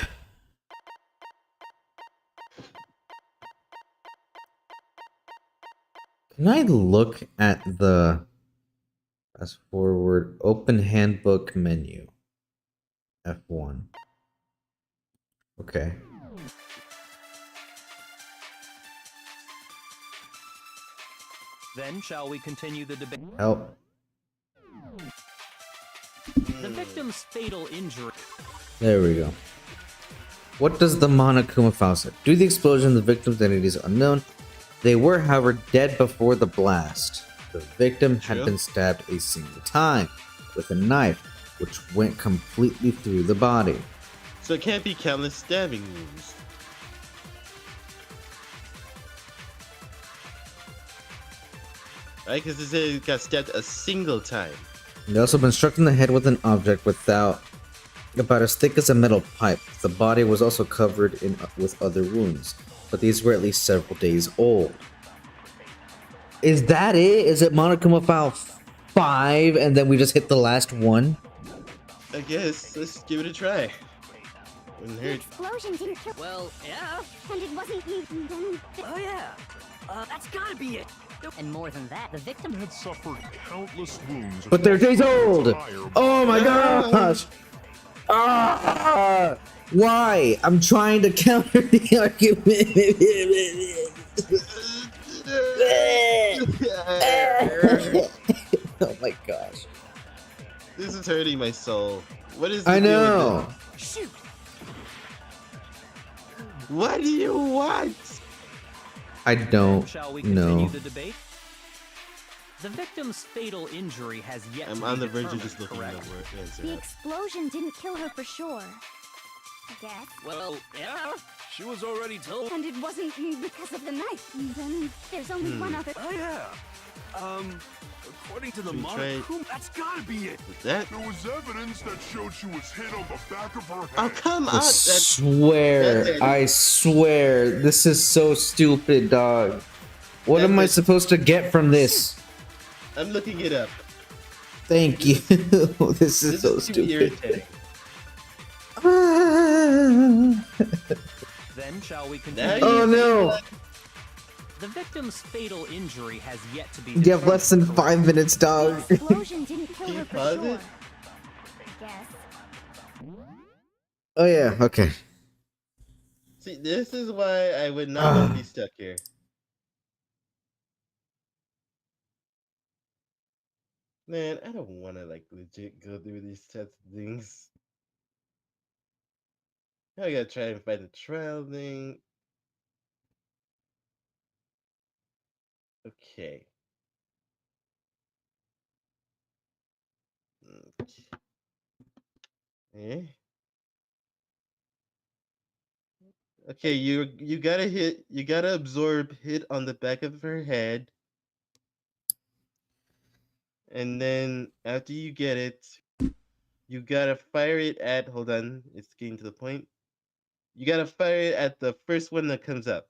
Can I look at the fast forward open handbook menu? F1. Okay. then shall we continue the debate? Help. The victim's fatal injury. There we go. What does the Monokuma file say? Due to the explosion, the victim's identity is unknown. They were, however, dead before the blast. The victim had True. been stabbed a single time with a knife, which went completely through the body. So it can't be countless stabbing wounds. Right? Because it said it got stabbed a single time. They also been struck in the head with an object about as thick as a metal pipe. The body was also covered with other wounds, but these were at least several days old. Is that it? Is it Monokuma File 5 and then we just hit the last one? I guess. Let's give it a try. Wouldn't The hurt. explosion didn't kill. Well, yeah. And it wasn't me then. Oh yeah. That's gotta be it. And more than that, the victim had Suffered countless wounds. But they're across days her old! entire Oh my gosh! Ah! Why? I'm trying to counter the argument. Oh my gosh. This is hurting my soul. What is I the deal with know. shoot. this? What do you want? I don't Shall we continue know. the debate? The victim's fatal injury has yet I'm to on be the verge of determined, just looking at correct? the word answer. The explosion didn't kill her for sure. I guess. Well, yeah. She was already told. And it wasn't me because of the knife. Then there's only one other. Oh yeah. According to the Should we try- Monokuma, that's gotta be it. That? There was evidence that showed she was hit on the back of her head. Oh, come on. I swear, I swear, this is so stupid, dog. What am I supposed to get from this? I'm looking it up. Thank you. This is so too stupid. irritating. Then shall we Now continue? Oh no! The victim's fatal injury has yet to be You have less than 5 minutes, dog. The explosion didn't kill Can you her for pause sure. it? I guess. Oh yeah, okay. See, this is why I would not want to be stuck here. Man, I don't want to like legit go through these types of things. Now I gotta try and find the trial thing. Okay. Eh? Okay, you gotta absorb hit on the back of her head. And then after you get it, you gotta fire it at, hold on, it's getting to the point. You gotta fire it at the first one that comes up.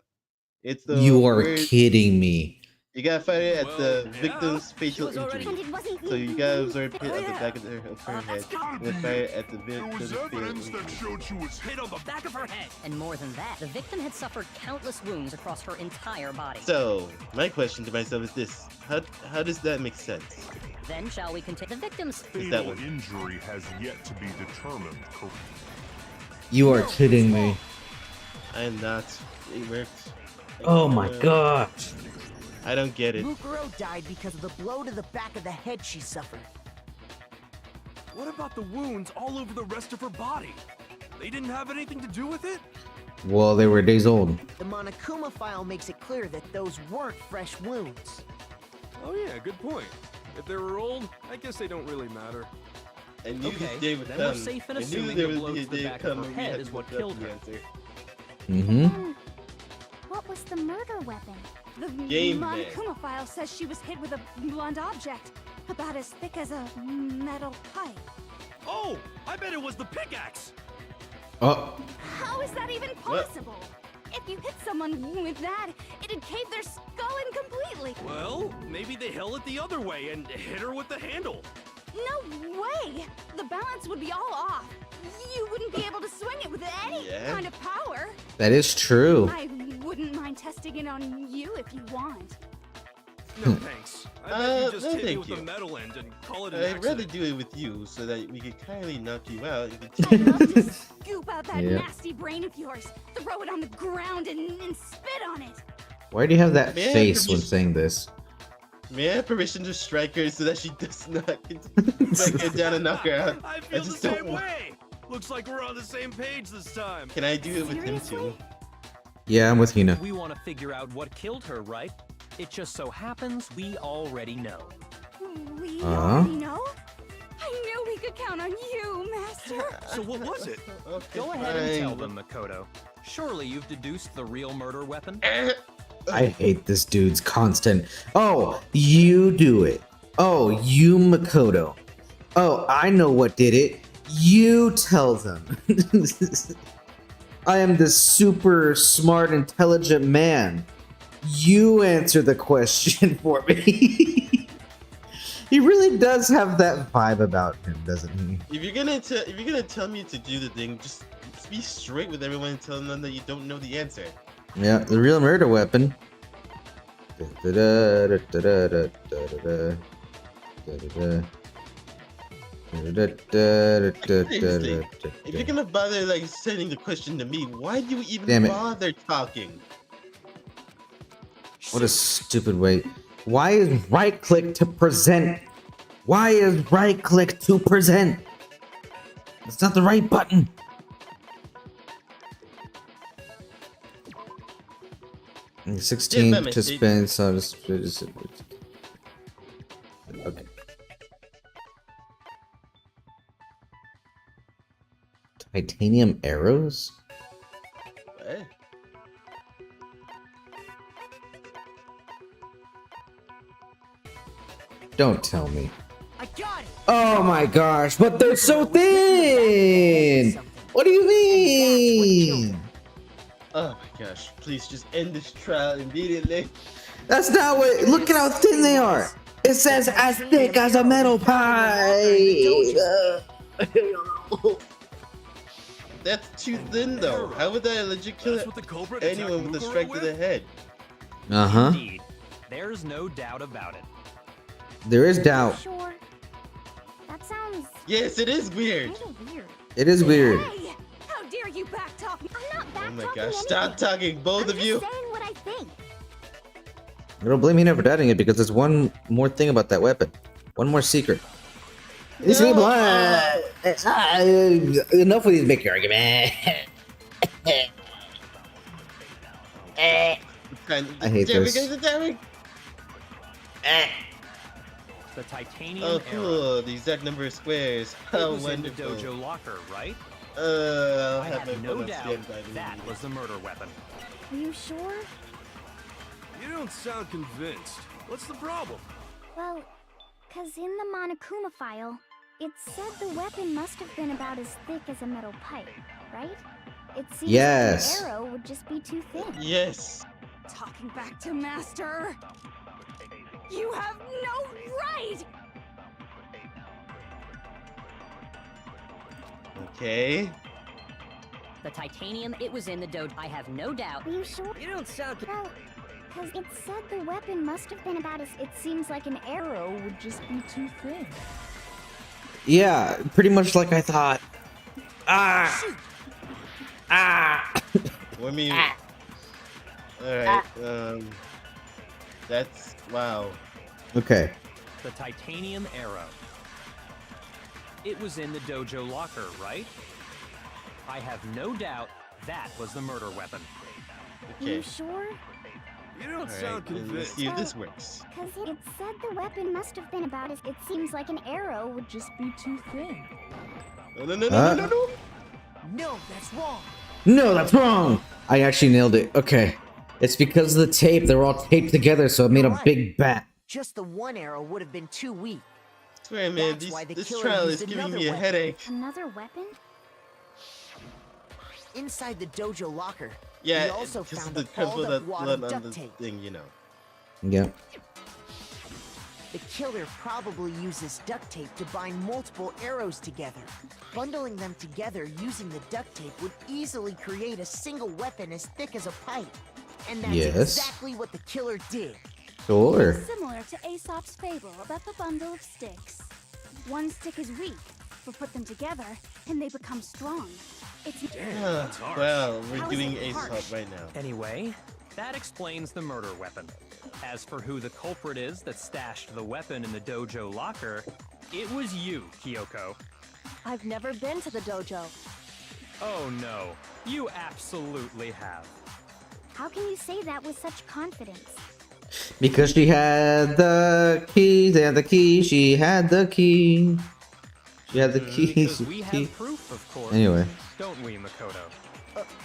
It's the You are word- kidding me. You gotta fire it at the Well, yeah. victim's facial was already- injury. And it wasn't me So you gotta then. absorb hit Oh, on the yeah. back of her head. That's gotta And then be fire it. it at the There was victim's evidence facial that showed she was hit Hit on the back of her head. And more than that, the victim had suffered countless wounds across her entire body. So, my question to myself is this. How does that make sense? Then shall we continue? The victim's Is that fatal one? injury has yet to be determined. You are kidding me. I am not. It worked. Oh my gosh. I don't get it. Mukuro died because of the blow to the back of the head she suffered. What about the wounds all over the rest of her body? They didn't have anything to do with it? Well, they were days old. The Monokuma file makes it clear that those weren't fresh wounds. Oh yeah, good point. If they were old, I guess they don't really matter. I knew Okay, this day would then come. we're safe in I knew assuming there the would blow be a to the day back of come her when we head had is to what look up killed the her. answer. Mm-hmm. What was the murder weapon? The Game man. Monokuma file says she was hit with a blunt object, about as thick as a metal pipe. Oh, I bet it was the pickaxe! Oh, How is that even What? possible? If you hit someone with that, it'd cave their skull in completely. Well, maybe they held it the other way and hit her with the handle. No way! The balance would be all off. You wouldn't be able to swing it with any Yeah. kind of power. that is true. I wouldn't mind testing it on you if you want. No thanks. I bet you just no hit me thank with you. the metal end and call it an I'd rather accident. do it with you so that we could kindly knock you out. You I'd could love to scoop out that Yeah. nasty brain of yours, throw it on the ground, and spit on it. Why do you have that Man, face you- when saying this? May I have permission to strike her so that she does not get down and knock her out? I feel the just same don't want- way. Looks like we're on the same page this time. Can I do it with him too? Seriously? Yeah, I'm with Hina. We want to figure out what killed her, right? It just so happens we already know. We Uh-huh. already know? I knew we could count on you, Master. So what was it? Okay, Go ahead and tell fine. them, Makoto. Surely you've deduced the real murder weapon? I hate this dude's constant. Oh, you do it. Oh, you Makoto. Oh, I know what did it. You tell them. I am the super smart, intelligent man. You answer the question for me. He really does have that vibe about him, doesn't he? If you're gonna tell me to do the thing, just be straight with everyone and tell them that you don't know the answer. Yeah, the real murder weapon. Da-da-da-da-da-da-da-da-da. Seriously, if you're gonna bother like sending the question to me, why do you even Damn it. bother talking? What a stupid way. Why is right click to present? Why is right click to present? It's not the right button. And 16 Yeah, participants. Okay. Titanium arrows? What? Don't tell me. I got it! Oh my gosh, but they're so thin! What do you mean? Oh my gosh! Please just end this trial immediately. That's not what. Look at how thin they are. It says as thick as a metal pipe. That's too thin though. How would that legit kill That's what the Cobra attacked anyone with a Mukuro strike to the with? head? Uh huh. Indeed. There's no doubt about it. There is doubt. Sure. That sounds Yes, it is weird. kind of weird. It is weird. Hey, how dare you backtalk me? I'm not back Oh my talking gosh! anything. Stop talking, both I'm of just you. saying what I think. I don't blame Hina for doubting it because there's one more thing about that weapon. One more secret. This No. enough with these big argument. I hate this. The titanium Oh, arrow. cool! The exact number of squares. It How was in the wonderful! dojo locker, right? I'll I have my have no phone doubt stand by me. that was the murder weapon. Are you sure? You don't sound convinced. What's the problem? Well, cause in the Monokuma file, it said the weapon must have been about as thick as a metal pipe, right? It seems Yes. like an arrow would just be too thin. Yes. Talking back to Master. You have no right! Okay. The titanium, it was in the dojo. I have no doubt. Are you sure? You don't sound. Well, cause it said the weapon must have been about as. It seems like an arrow would just be too thin. Yeah, pretty much like I thought. Ah! Ah! Let me. All right. That's wow. Okay. The titanium arrow. It was in the dojo locker, right? I have no doubt that was the murder weapon. Okay. You sure? You don't All sound right. Let's convinced. see if this works. Because it said the weapon must have been about as it seems like an arrow would just be too thin. No, no, no, no, no, no, no. No, that's wrong. No, that's wrong. I actually nailed it. Okay. It's because of the tape. They're all taped together, so it made a Right. big bat. Just the one arrow would have been too weak. I swear, man, That's why the this killer trial used is giving another me a weapon. headache. Another weapon? Inside the dojo locker, Yeah, we also because found the a crumpled balled up wad blood of on duct the tape. thing, you know. Yeah. The killer probably uses duct tape to bind multiple arrows together. Bundling them together using the duct tape would easily create a single weapon as thick as a pipe. And that's Yes. exactly what the killer did. Sure. Similar to Aesop's fable about the bundle of sticks. One stick is weak, but put them together and they become strong. It's Well, we're How is doing it Ace harsh? Hop right now. Anyway, that explains the murder weapon. As for who the culprit is that stashed the weapon in the dojo locker, it was you, Kyoko. I've never been to the dojo. Oh no, you absolutely have. How can you say that with such confidence? Because she had the key. They had the key. She had the key. She had the key. Because we have proof, of course. Anyway. Don't we, Makoto?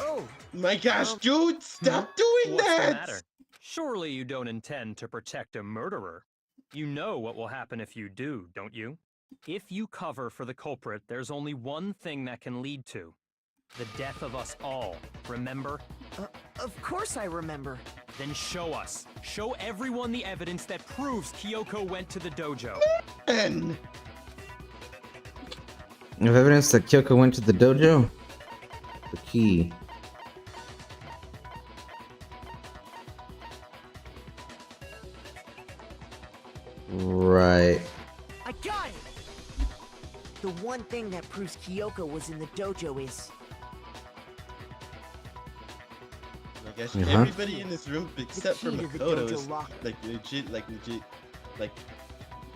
Oh, My gosh, dude, stop doing What's the that! matter? Surely you don't intend to protect a murderer. You know what will happen if you do, don't you? If you cover for the culprit, there's only one thing that can lead to the death of us all, remember? of course I remember. Then show us. Show everyone the evidence that proves Kyoko went to the dojo. And You have evidence that Kyoko went to the dojo? The key. Right. I got it! The one thing that proves Kyoko was in the dojo is... I guess Uh-huh. everybody in this room except for key to the Makoto is dojo locker. like legit, like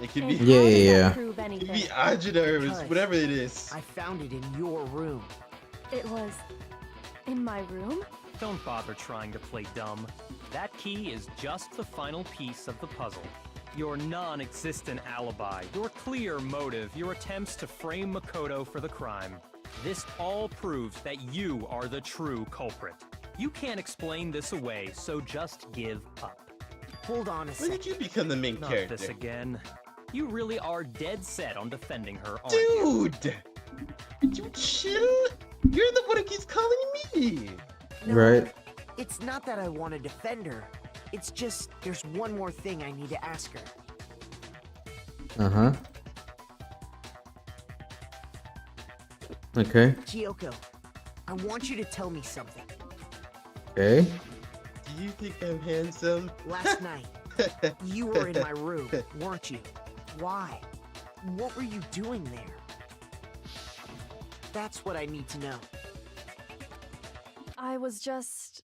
it could And be, how Yeah, did yeah, that yeah. prove it could anything? be Ajita or Because whatever it is. I found it in your room. It was in my room? Don't bother trying to play dumb. That key is just the final piece of the puzzle. Your non-existent alibi, your clear motive, your attempts to frame Makoto for the crime. This all proves that you are the true culprit. You can't explain this away, so just give up. Hold on a When second. did you become the main Not character? this again. You really are dead set on defending her, aren't you? Dude! Could you chill? You're the one who keeps calling me! No, Right. It's not that I want to defend her. It's just there's one more thing I need to ask her. Uh-huh. Okay. Kyoko, I want you to tell me something. Okay. Do you think I'm handsome? Last night, you were in my room, weren't you? Why? What were you doing there? That's what I need to know. I was just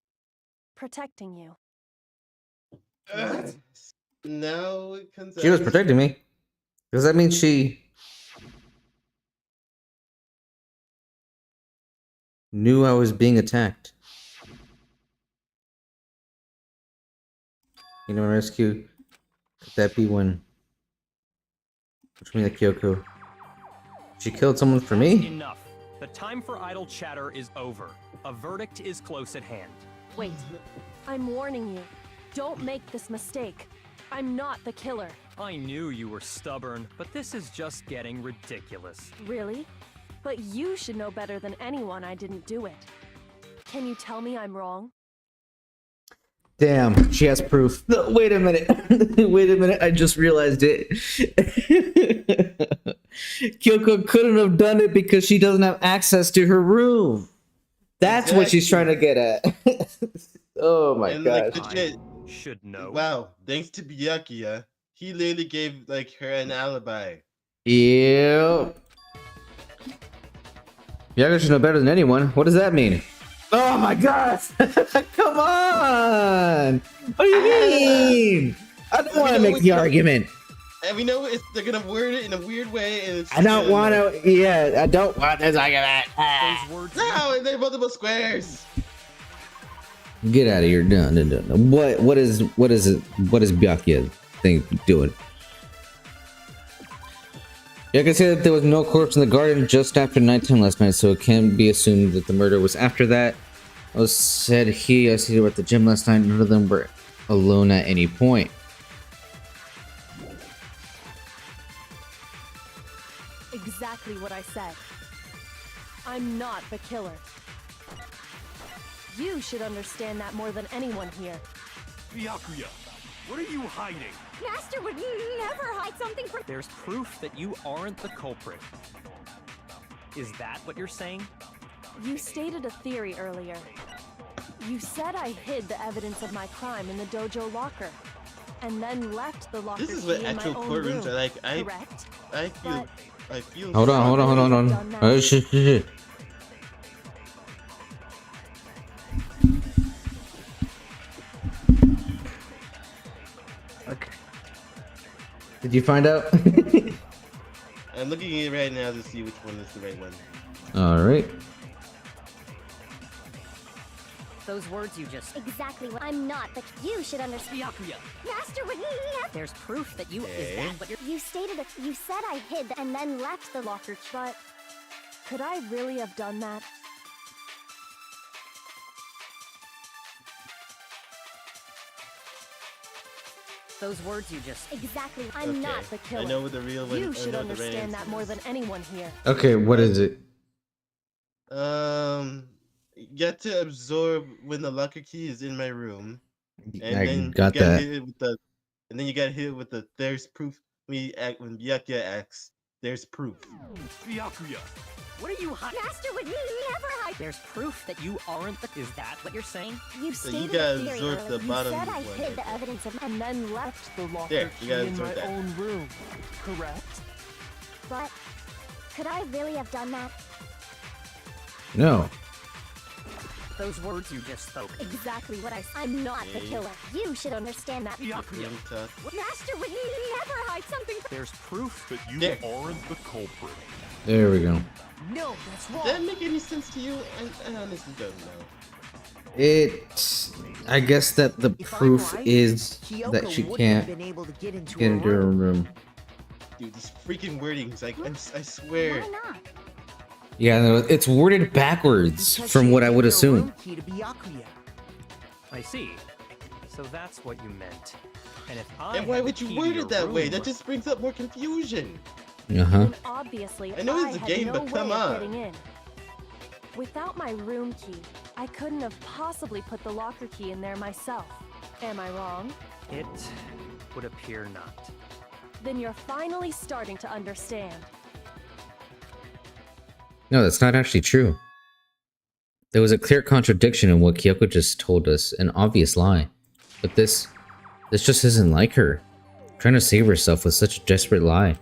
protecting you. Ugh. Now it comes She was out- protecting me. Does that mean she knew I was being attacked? You know, rescue. Could that be when? Which means that Kyoko. She killed someone for me? Enough. The time for idle chatter is over. A verdict is close at hand. Wait, I'm warning you. Don't make this mistake. I'm not the killer. I knew you were stubborn, but this is just getting ridiculous. Really? But you should know better than anyone I didn't do it. Can you tell me I'm wrong? Damn, she has proof. No, wait a minute. Wait a minute. I just realized it. Kyoko couldn't have done it because she doesn't have access to her room. That's what she's trying to get at. Oh my And gosh. like legit, Should know. wow, thanks to Byakuya, he literally gave like her an alibi. Yep. Yaga should know better than anyone. What does that mean? Oh my gosh! Come on! What do you mean? I don't want to make the argument. And we know they're gonna word it in a weird way, and it's I don't want to. Yeah, I don't want this argument. Those words. No, they're multiple squares. Get out of here! No. What is Byakuya thing doing? Yeah, I can say that there was no corpse in the garden just after nighttime last night, so it can be assumed that the murder was after that. I said I see they were at the gym last night. None of them were alone at any point. Exactly what I said. I'm not the killer. You should understand that more than anyone here. Byakuya, what are you hiding? Master would never hide something from. There's proof that you aren't the culprit. Is that what you're saying? You stated a theory earlier. You said I hid the evidence of my crime in the dojo locker, and then left the locker This is key what in my actual own courtrooms room, are like. correct? I feel. Hold on. Shit. Okay. Did you find out? I'm looking at it right now to see which one is the right one. All right. Those words you just... Exactly what I'm not, but you should understand. Byakuya, Master would never. there's proof that you... Okay. Is that what you're... You stated you said I hid and then left the locker key. But could I really have done that? Those words you just... Exactly. I'm not the killer. I know what the real one. You I should know what the right understand answer that more is. than anyone here. Okay, what is it? You get to absorb when the locker key is in my room, and I then got you gotta that. hit it with the, and then you gotta hit it with the there's proof. When Byakuya asks, there's proof. Byakuya, What are you hiding? Master would never hide. There's proof that you aren't the... Is that what you're saying? You So you stated gotta a theory absorb earlier. the You bottom said I one hid right the there. evidence of And then left the locker There, you key gotta in absorb my that. own room, correct? But could I really have done that? No. Those words you just spoke. Exactly what I'm not the killer. You should understand that. Byakuya, Young Tuck. Master would never hide something from. There's proof That you There. aren't the culprit. There we go. No, that's Does wrong. that make any sense to you? I honestly don't know. I guess that the If I'm proof right, is Kyoko that she wouldn't can't have been able to get into get her into her room. room. Dude, these freaking wordings, like, I swear. Why not? Yeah, no, it's worded backwards Because from she what I gave would her assume. room key to Byakuya. I see. So that's what you meant. And if I And why had the would you key to word your it that way? room- That just brings up more confusion. Uh-huh. And obviously, I know it's a had game, no but come way of on. getting in. Without my room key, I couldn't have possibly put the locker key in there myself. Am I wrong? It would appear not. Then you're finally starting to understand. No, that's not actually true. There was a clear contradiction in what Kyoko just told us, an obvious lie. But this just isn't like her. Trying to save herself with such a desperate lie.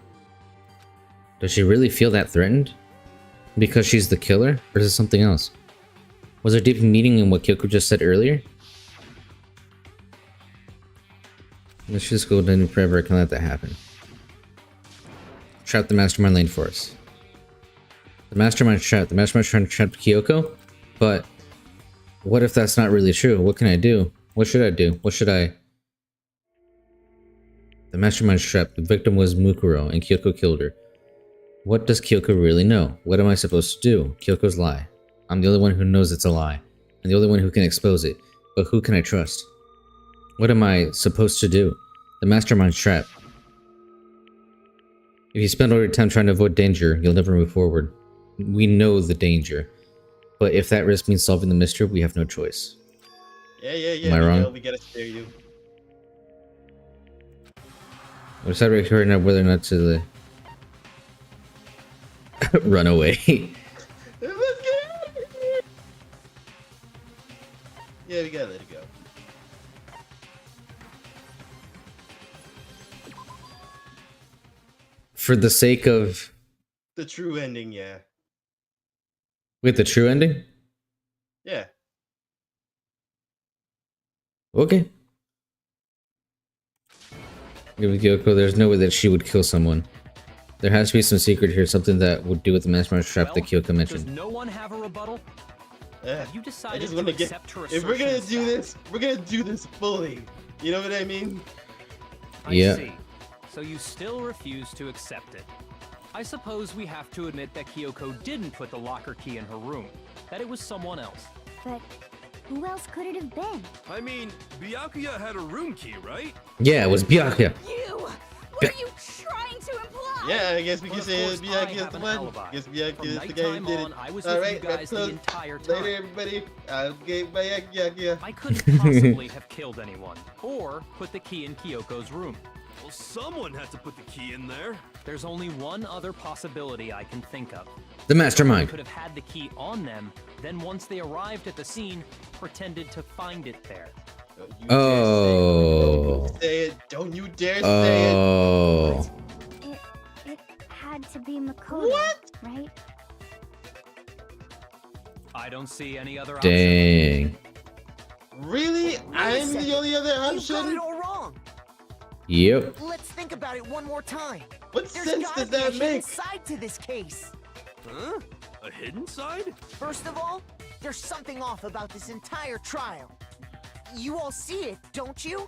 Does she really feel that threatened? Because she's the killer? Or is it something else? Was there deep meaning in what Kyoko just said earlier? Let's just go down forever. I can't let that happen. Trap the mastermind lane for us. The mastermind's trapped. The mastermind's trying to trap Kyoko? But what if that's not really true? What can I do? What should I do? What should I... The mastermind's trapped. The victim was Mukuro, and Kyoko killed her. What does Kyoko really know? What am I supposed to do? Kyoko's lie. I'm the only one who knows it's a lie. I'm the only one who can expose it. But who can I trust? What am I supposed to do? The mastermind's trapped. If you spend all your time trying to avoid danger, you'll never move forward. We know the danger. But if that risk means solving the mystery, we have no choice. Yeah. Am I wrong? We gotta spare you. We're deciding right now whether or not to run away. Let's get out of here. Yeah, we gotta let it go. For the sake of... The true ending, yeah. Wait, the true ending? Yeah. Okay. With Kyoko, there's no way that she would kill someone. There has to be some secret here, something that would do with the mastermind trap that Kyoko Does mentioned. no one have a rebuttal? Have you I decided just to want to get. accept her If we're gonna assertions do that- this, we're gonna do this fully. You know what I mean? I Yeah. see. So you still refuse to accept it. I suppose we have to admit that Kyoko didn't put the locker key in her room. That it was someone else. But who else could it have been? I mean, Byakuya had a room key, right? Yeah, it was Byakuya. You! What are you trying to imply? Yeah, I guess we But can of say course, Byakuya I is have the an one. alibi. I guess From Byakuya is the guy nighttime who did on, it. I was with Alright, you guys the close. entire time. Later, everybody. Okay, Byakuya. I couldn't possibly have killed anyone, or put the key in Kyoko's room. Well, someone had to put the key in there. There's only one other possibility I can think of. The Someone mastermind. could have had the key on them, then once they arrived at the scene, pretended to find it there. You Oh. dare say it. Don't you dare say it. Oh. It had to be Mukuro, What? right? I don't see any other option. Dang. Really? I'm the only other You got it option? all wrong. Yep. Let's think about it one more time. What There's sense gotta does be a that hidden make? side to this case. Huh? A hidden side? First of all, there's something off about this entire trial. You all see it, don't you?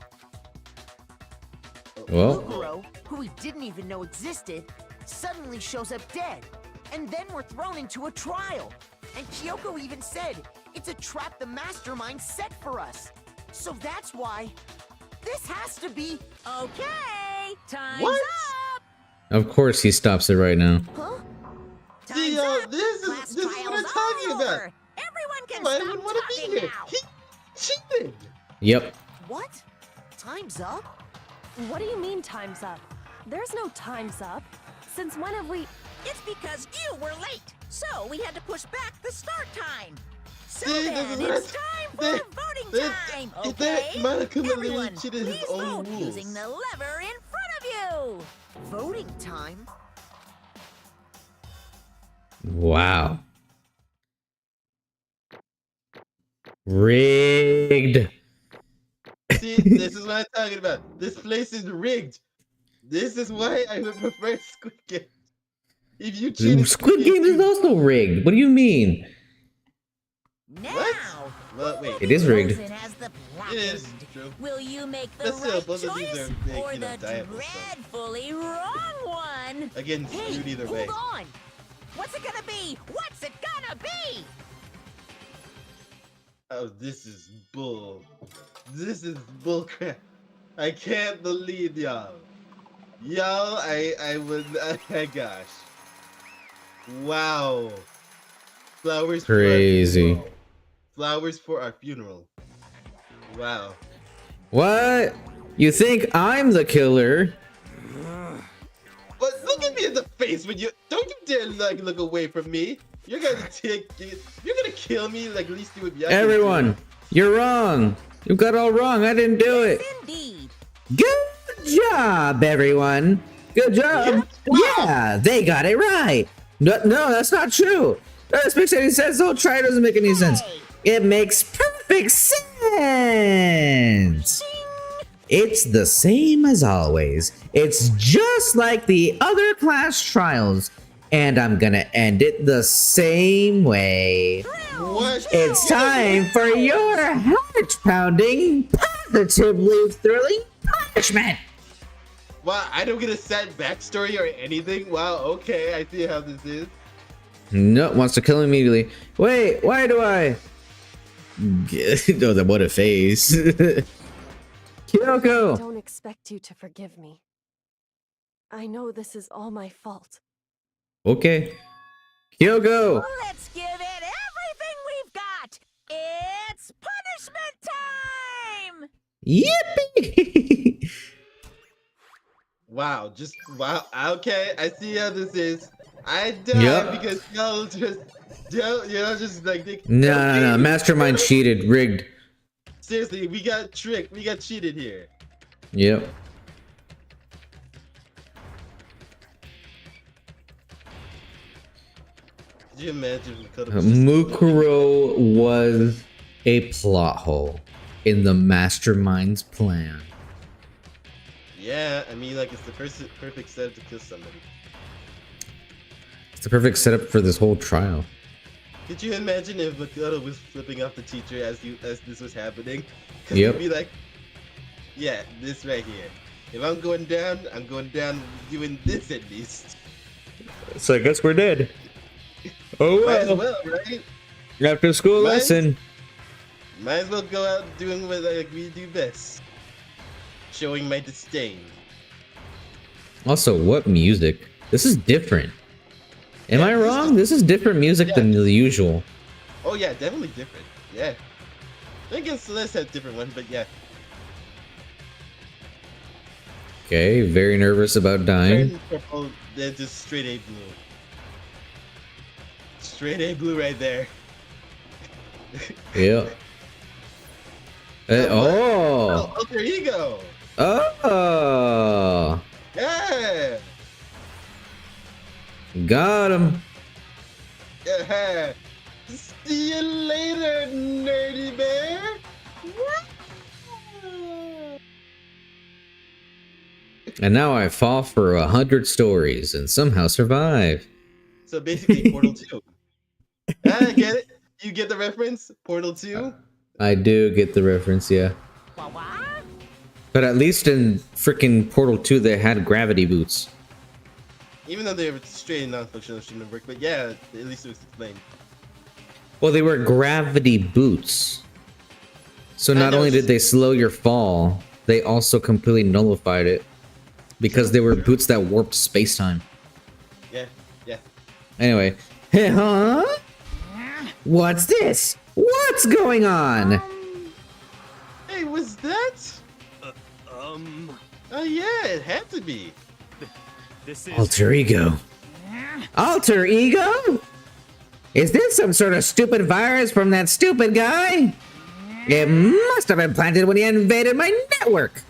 Well, Mukuro, who we didn't even know existed, suddenly shows up dead. And then we're thrown into a trial. And Kyoko even said, it's a trap the mastermind set for us. So that's why this has to be... Okay, time's What? up. of course he stops it right now. Huh? Time's See, up. this Class is what I'm trial's talking over. about. Everyone can Why stop would want to be talking here? now. He cheated. Yep. What? Time's up? What do you mean time's up? There's no time's up. Since when have we... It's because you were late, so we had to push back the start time. So See, then, this is it's time for that- voting that- time, that okay? Monakuma literally Everyone, cheated his please own vote rules. using the lever in front of you. Voting time? Wow. Rigged. See, this is what I'm talking about. This place is rigged. This is why I would prefer Squid Game. If you cheated, Squid Game is also rigged. What do you mean? Now, Well, wait. It is rigged. chosen as the It is blackened. true. Will you make the But still, right both of these choice are big, or you know, the diet and stuff. dreadfully wrong one? Again, Hey, screwed either hold way. on. What's it gonna be? What's it gonna be? Oh, this is bull. This is bull crap. I can't believe y'all. Y'all, I would, oh my gosh. Wow. Flowers Crazy. for our funeral. Flowers for our funeral. Wow. What? You think I'm the killer? But look at me in the face when you, don't you dare like look away from me. You're gonna kill me like at least you would be. Everyone, you're wrong. You got it all wrong. I didn't do it. Indeed. Good job, everyone. Good job. Yeah, they got it right. No, that's not true. No, this makes any sense. Don't try. It doesn't make any sense. It makes perfect sense. It's the same as always. It's just like the other class trials. And I'm gonna end it the same way. What? It's time for your heart-pounding, positively thrilling punishment. Wow, I don't get a sad backstory or anything. Wow, okay, I see how this is. No, wants to kill immediately. Wait, why do I? Oh, what a face. Kyoko. I don't expect you to forgive me. I know this is all my fault. Okay. Kyoko. Let's give it everything we've got. It's punishment time. Yippee. Wow, just wow. Okay, I see how this is. I died Yep. because y'all just don't, just like No. Mastermind cheated. Rigged. Seriously, we got tricked. We got cheated here. Yep. Could you imagine if we could have Mukuro was a plot hole in the mastermind's plan. Yeah, I mean, like, it's the perfect setup to kill somebody. It's the perfect setup for this whole trial. Could you imagine if Mukuro was flipping off the teacher as this was happening? 'Cause Yep. he'd be like, yeah, this right here. If I'm going down doing this at least. So I guess we're dead. Oh Might as well, right? After school lesson. Might as well go out doing what we do best. Showing my disdain. Also, what music? This is different. Am I wrong? This is different music than the usual. Oh yeah, definitely different. Yeah. I guess Celeste had a different one, but yeah. Okay, very nervous about dying. Turn purple, then just straight A blue. Straight A blue right there. Yeah. Oh. Alter ego. Oh. Yeah. Got him. Yeah. See you later, nerdy bear. And now I fall for 100 stories and somehow survive. So basically, Portal 2. I get it. You get the reference? Portal 2? I do get the reference, yeah. But at least in freaking Portal 2, they had gravity boots. Even though they were straight and non-functional, shouldn't have worked. But yeah, at least it was explained. Well, they were gravity boots. So not only did they slow your fall, they also completely nullified it. Because they were boots that warped space-time. Yeah, yeah. Anyway. Hey, huh? What's this? What's going on? Hey, was that? Oh yeah, it had to be. This is Alter ego. Alter ego? Is this some sort of stupid virus from that stupid guy? It must have been planted when he invaded my network.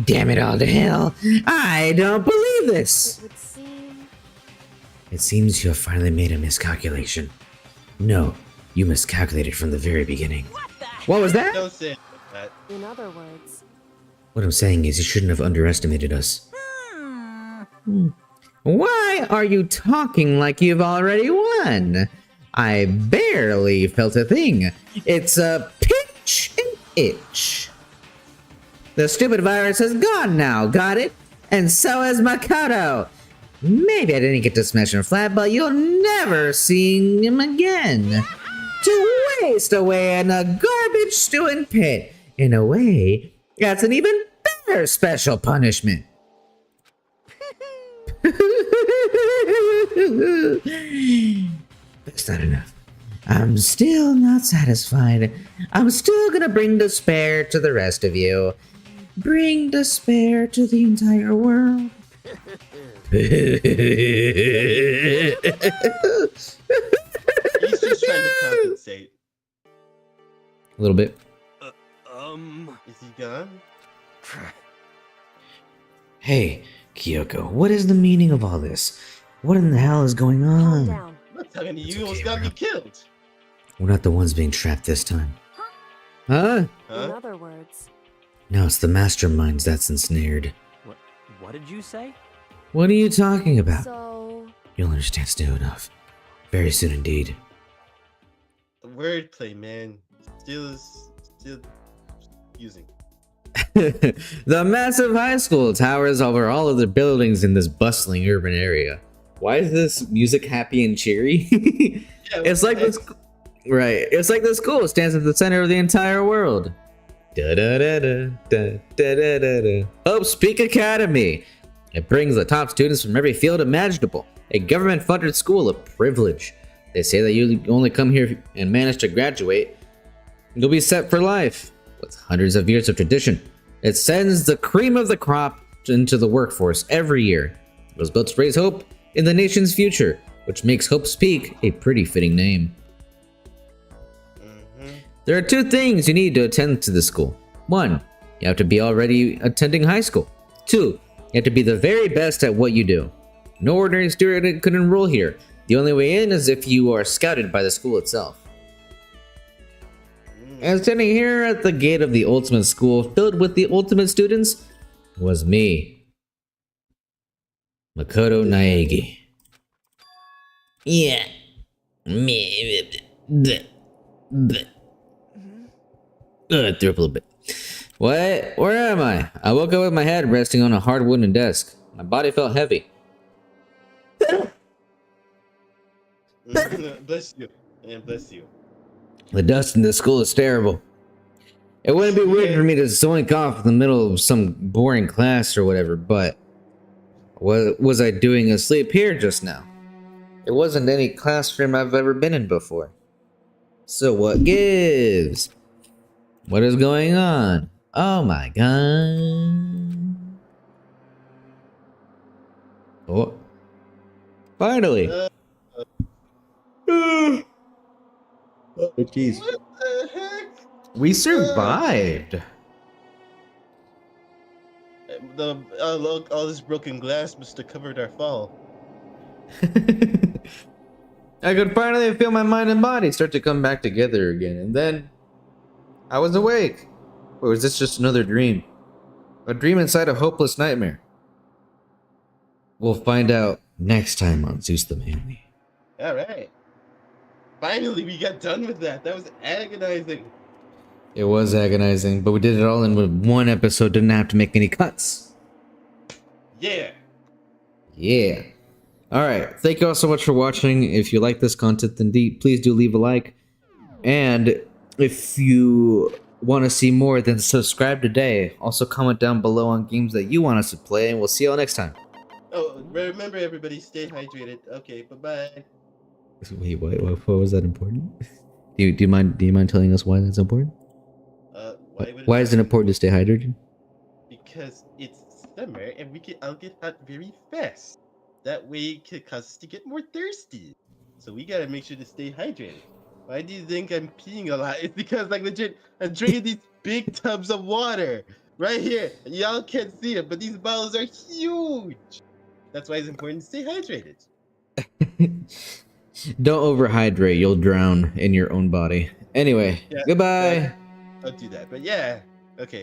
Damn it all to hell. I don't believe this. It seems you have finally made a miscalculation. No, you miscalculated from the very beginning. What was that? Don't say that. In other words, What I'm saying is you shouldn't have underestimated us. Why are you talking like you've already won? I barely felt a thing. It's a pinch and itch. The stupid virus is gone now, got it? And so is Makoto. Maybe I didn't get to smash him flat, but you'll never see him again. To waste away in a garbage stewing pit. In a way, that's an even better special punishment. That's not enough. I'm still not satisfied. I'm still gonna bring despair to the rest of you. Bring despair to the entire world. He's just trying to compensate. A little bit. Is he gone? Hey, Kyoko, what is the meaning of all this? What in the hell is going on? I'm not talking to you. You almost got me killed. We're not the ones being trapped this time. Huh? in other words, No, it's the masterminds that's ensnared. What did you say? What are you talking about? so You'll understand soon enough. Very soon indeed. The wordplay, man. Still using. The massive high school towers over all of the buildings in this bustling urban area. Why is this music happy and cheery? It's like this, right? It's like the school stands at the center of the entire world. Da da da da da da da da da. Hope's Peak Academy. It brings the top students from every field imaginable. A government-funded school of privilege. They say that you only come here and manage to graduate, you'll be set for life. With hundreds of years of tradition, it sends the cream of the crop into the workforce every year. It was built to raise hope in the nation's future, which makes Hope's Peak a pretty fitting name. There are two things you need to attend to this school. One, you have to be already attending high school. Two, you have to be the very best at what you do. No ordinary student could enroll here. The only way in is if you are scouted by the school itself. And standing here at the gate of the ultimate school, filled with the ultimate students, was me, Makoto Naegi. Yeah. Me. Threw up a little bit. What? Where am I? I woke up with my head resting on a hard wooden desk. My body felt heavy. Bless you. Yeah, bless you. The dust in the school is terrible. It wouldn't be weird for me to zoink off in the middle of some boring class or whatever, but what was I doing asleep here just now? It wasn't any classroom I've ever been in before. So what gives? What is going on? Oh my god. Oh. Finally. Oh jeez. What the heck? We survived. All this broken glass must have covered our fall. I could finally feel my mind and body start to come back together again, and then I was awake. Or was this just another dream? A dream inside a hopeless nightmare? We'll find out next time on Zeus the Manly. Alright. Finally, we got done with that. That was agonizing. It was agonizing, but we did it all in one episode, didn't have to make any cuts. Yeah. Yeah. Alright, thank you all so much for watching. If you like this content, then please do leave a like. And if you want to see more, then subscribe today. Also comment down below on games that you want us to play, and we'll see you all next time. Oh, remember everybody, stay hydrated. Okay, bye-bye. Wait, what was that important? Do you mind telling us why that's important? Why is it important to stay hydrated? Because it's summer and I'll get hot very fast. That way it could cause us to get more thirsty. So we gotta make sure to stay hydrated. Why do you think I'm peeing a lot? It's because, like, legit, I'm drinking these big tubs of water right here. Y'all can't see it, but these bottles are huge. That's why it's important to stay hydrated. Don't overhydrate, you'll drown in your own body. Anyway, Yeah, goodbye. Don't do that. But yeah,